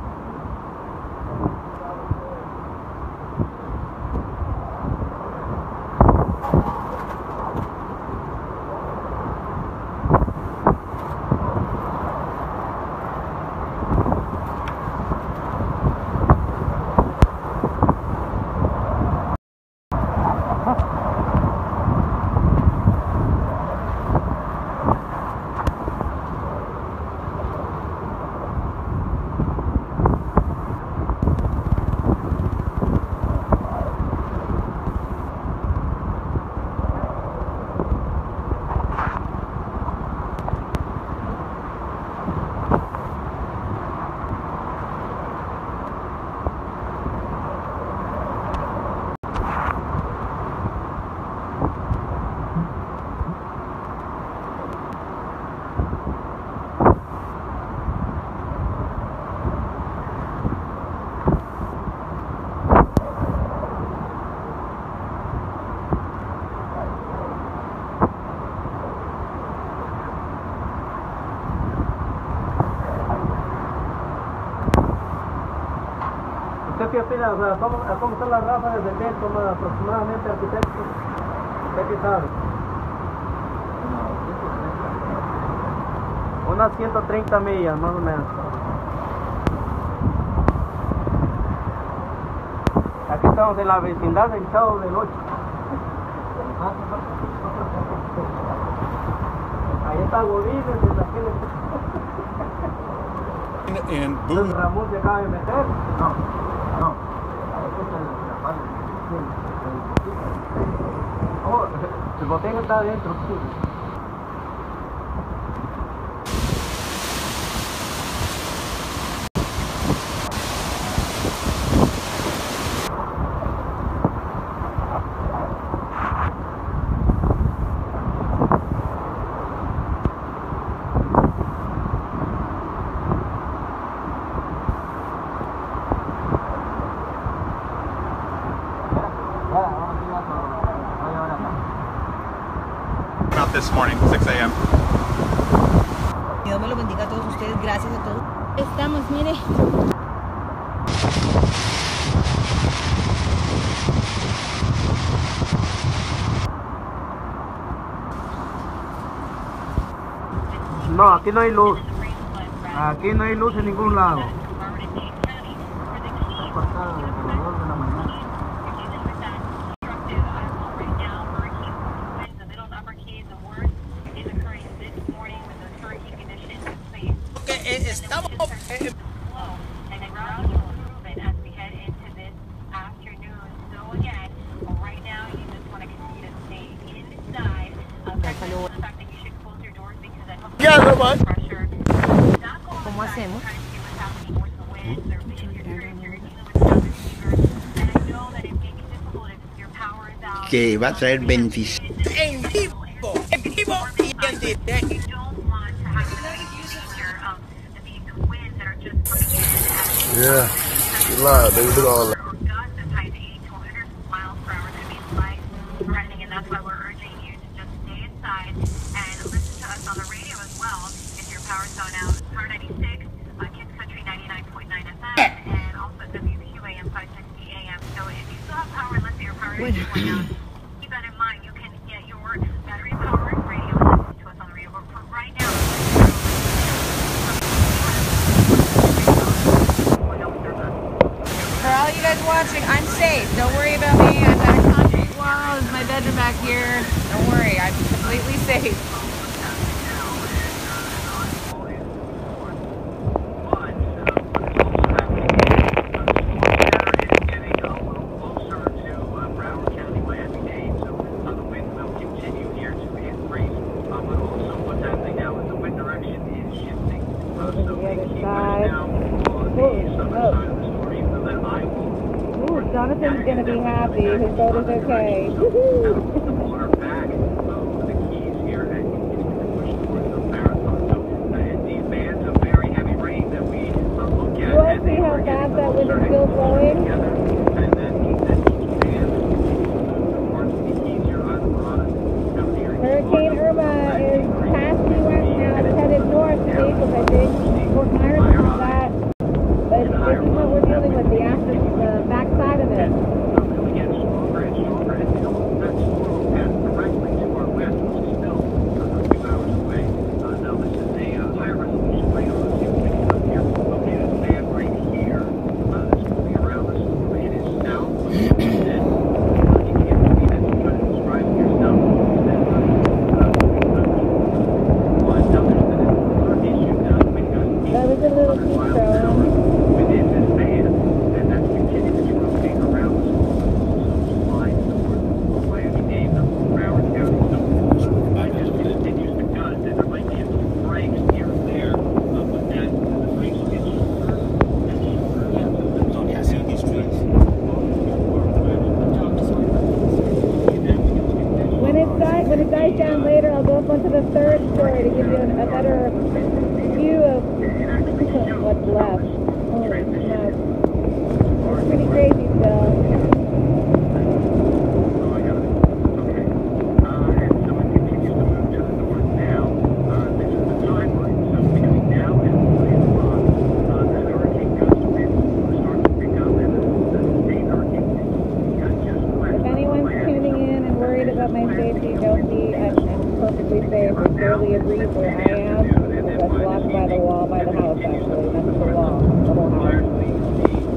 S10: ¿Usted qué opina? O sea, ¿cómo están las ráfagas del viento aproximadamente, arquitecto? ¿Usted qué sabe? Unas 130 millas, más o menos. Aquí estamos en la vecindad del Chavo del 8. Ahí está Godínez, desde aquí
S8: And boom.
S10: Ramón se acaba de meter. No. Oh, el botella está adentro.
S8: up this morning, 6 a.m.
S17: Dios me lo bendiga a todos ustedes. Gracias a todos.
S15: Estamos, mire.
S10: No, aquí no hay luz. Aquí no hay luz en ningún lado.
S20: Estamos
S17: ¿Cómo hacemos?
S19: Que va a traer 26.
S20: en vivo y en directo.
S2: Yeah, you lied. They did all that.
S17: For all you guys watching, I'm safe. Don't worry about me. I've got a concrete wall. This is my bedroom back here. Don't worry, I'm completely safe.
S15: Jonathan's gonna be happy. His boat is okay. You want to see how fast that wind is still blowing? Hurricane Irma is past Key West now. It's headed north to Naples, I think. Fort Myers and all that. But this is what we're dealing with, the backside of it. That was a little too strong. When it dies down later, I'll go up onto the third story to give you a better view of what's left. Holy smokes. It's pretty crazy still. About my safety, don't be, I'm perfectly safe. I totally agree where I am. That's blocked by the wall, by the house actually, not the wall, the whole house.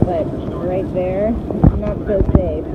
S15: But right there, not so safe.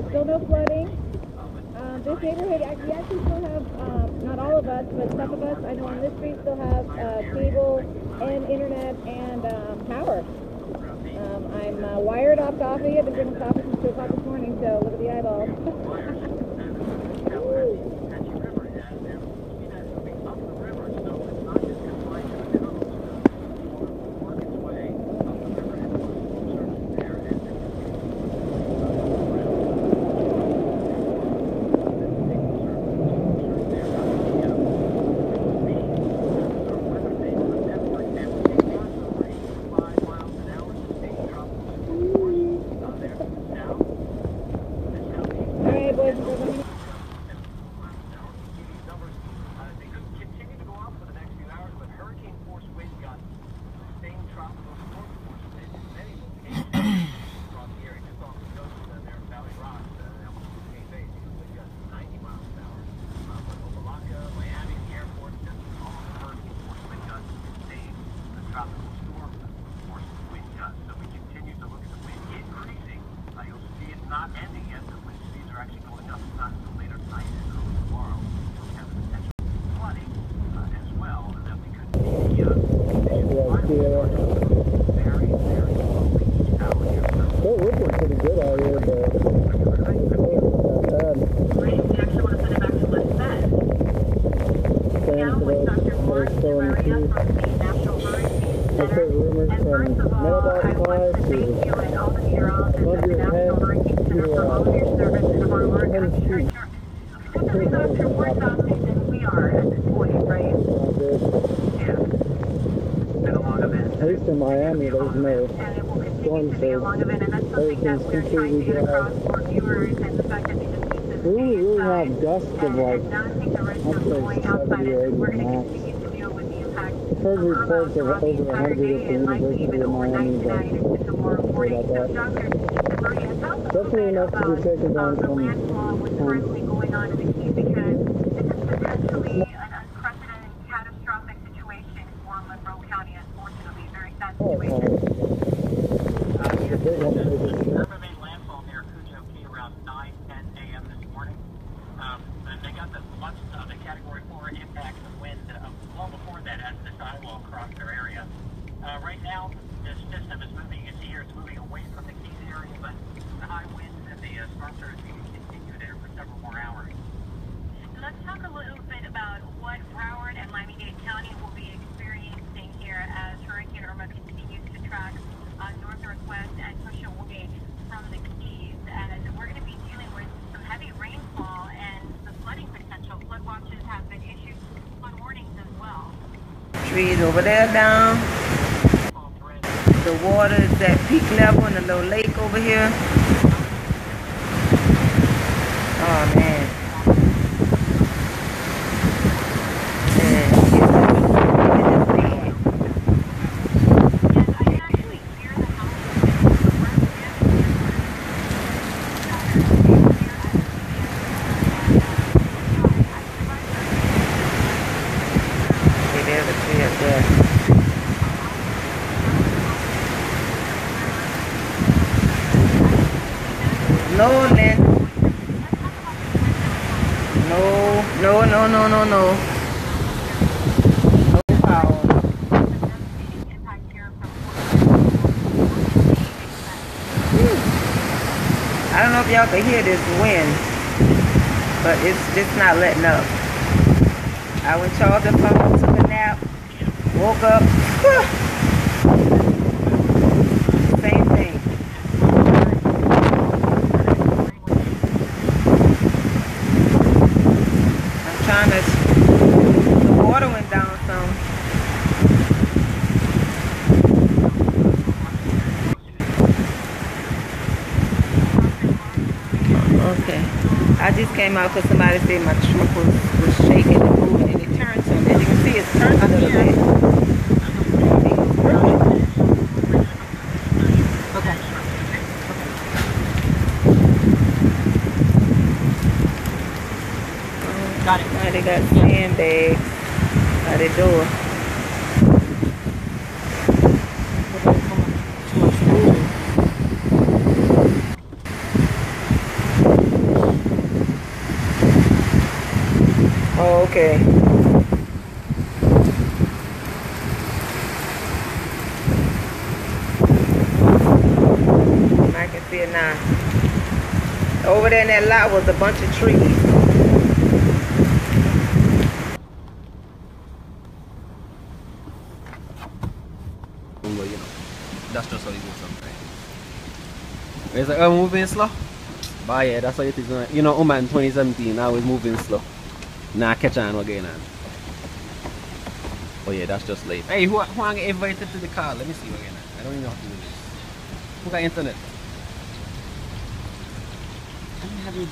S15: Still no flooding. This neighborhood, we actually still have, not all of us, but some of us, I know on this street, still have cable and internet and power. I'm wired off coffee. I've been drinking coffee since 2 o'clock this morning, so look at the eyeballs.
S3: Not ending yet, the wind speeds are actually going up. It's not until later tonight and early tomorrow. So we have the potential flooding as well, and then we could see very, very slowly each hour here.
S2: They're looking pretty good out here, but it's not bad.
S3: Ladies, we actually want to send it back to West Bend. Now with Dr. Warren Siberia from the National Hurricane Center. And first of all, I want to thank you and all the meteorologists at the National Hurricane Center for all of your service and hard work. I'm sure you're more exhausted than we are at this point, right? Yeah. It's been a long event.
S2: At least in Miami, there's no storm surge. Everything's completely dry. We really have gusts of like, I'd say 70 or 80 max. I've heard reports of over 100 at the University of Miami, but what about that? Definitely enough to be taken down from
S3: going on in the key because this is potentially an unprecedented catastrophic situation for Monroe County, unfortunately. Very sad situation. Irma made landfall near Cujo Key around 9:10 a.m. this morning. And they got the Category 4 impacts of wind long before that as the sidewall crossed their area. Right now, the system is moving. You can see here it's moving away from the Keys area, but the high winds and the storm surge will continue there for several more hours. Let's talk a little bit about what Broward and Miami-Dade County will be experiencing here as Hurricane Irma continues to track north-northwest and push away from the Keys. And we're going to be dealing with some heavy rainfall and the flooding potential. Flood watches have been issued, flood warnings as well.
S10: Trees over there down. The water is at peak level in the little lake over here. Oh man. No, Lynn. No. No power. I don't know if y'all can hear this wind, but it's just not letting up. I went charged the phone, took a nap, woke up. Same thing. The water went down some. Okay. I just came out because somebody said my truck was shaking and moving and it turned some. As you can see, it's turned a little bit. Okay. Got it. Now they got sandbags by the door. Over there in that lot was a bunch of trees.
S8: You know, that's just how it goes sometimes. It's like, I'm moving slow. But yeah, that's how it is. You know, man, 2017, I was moving slow. Now catch on again. Oh yeah, that's just late. Hey, who get invited to the car? Let me see again. I don't even know how to do this. Who got internet? I don't have it.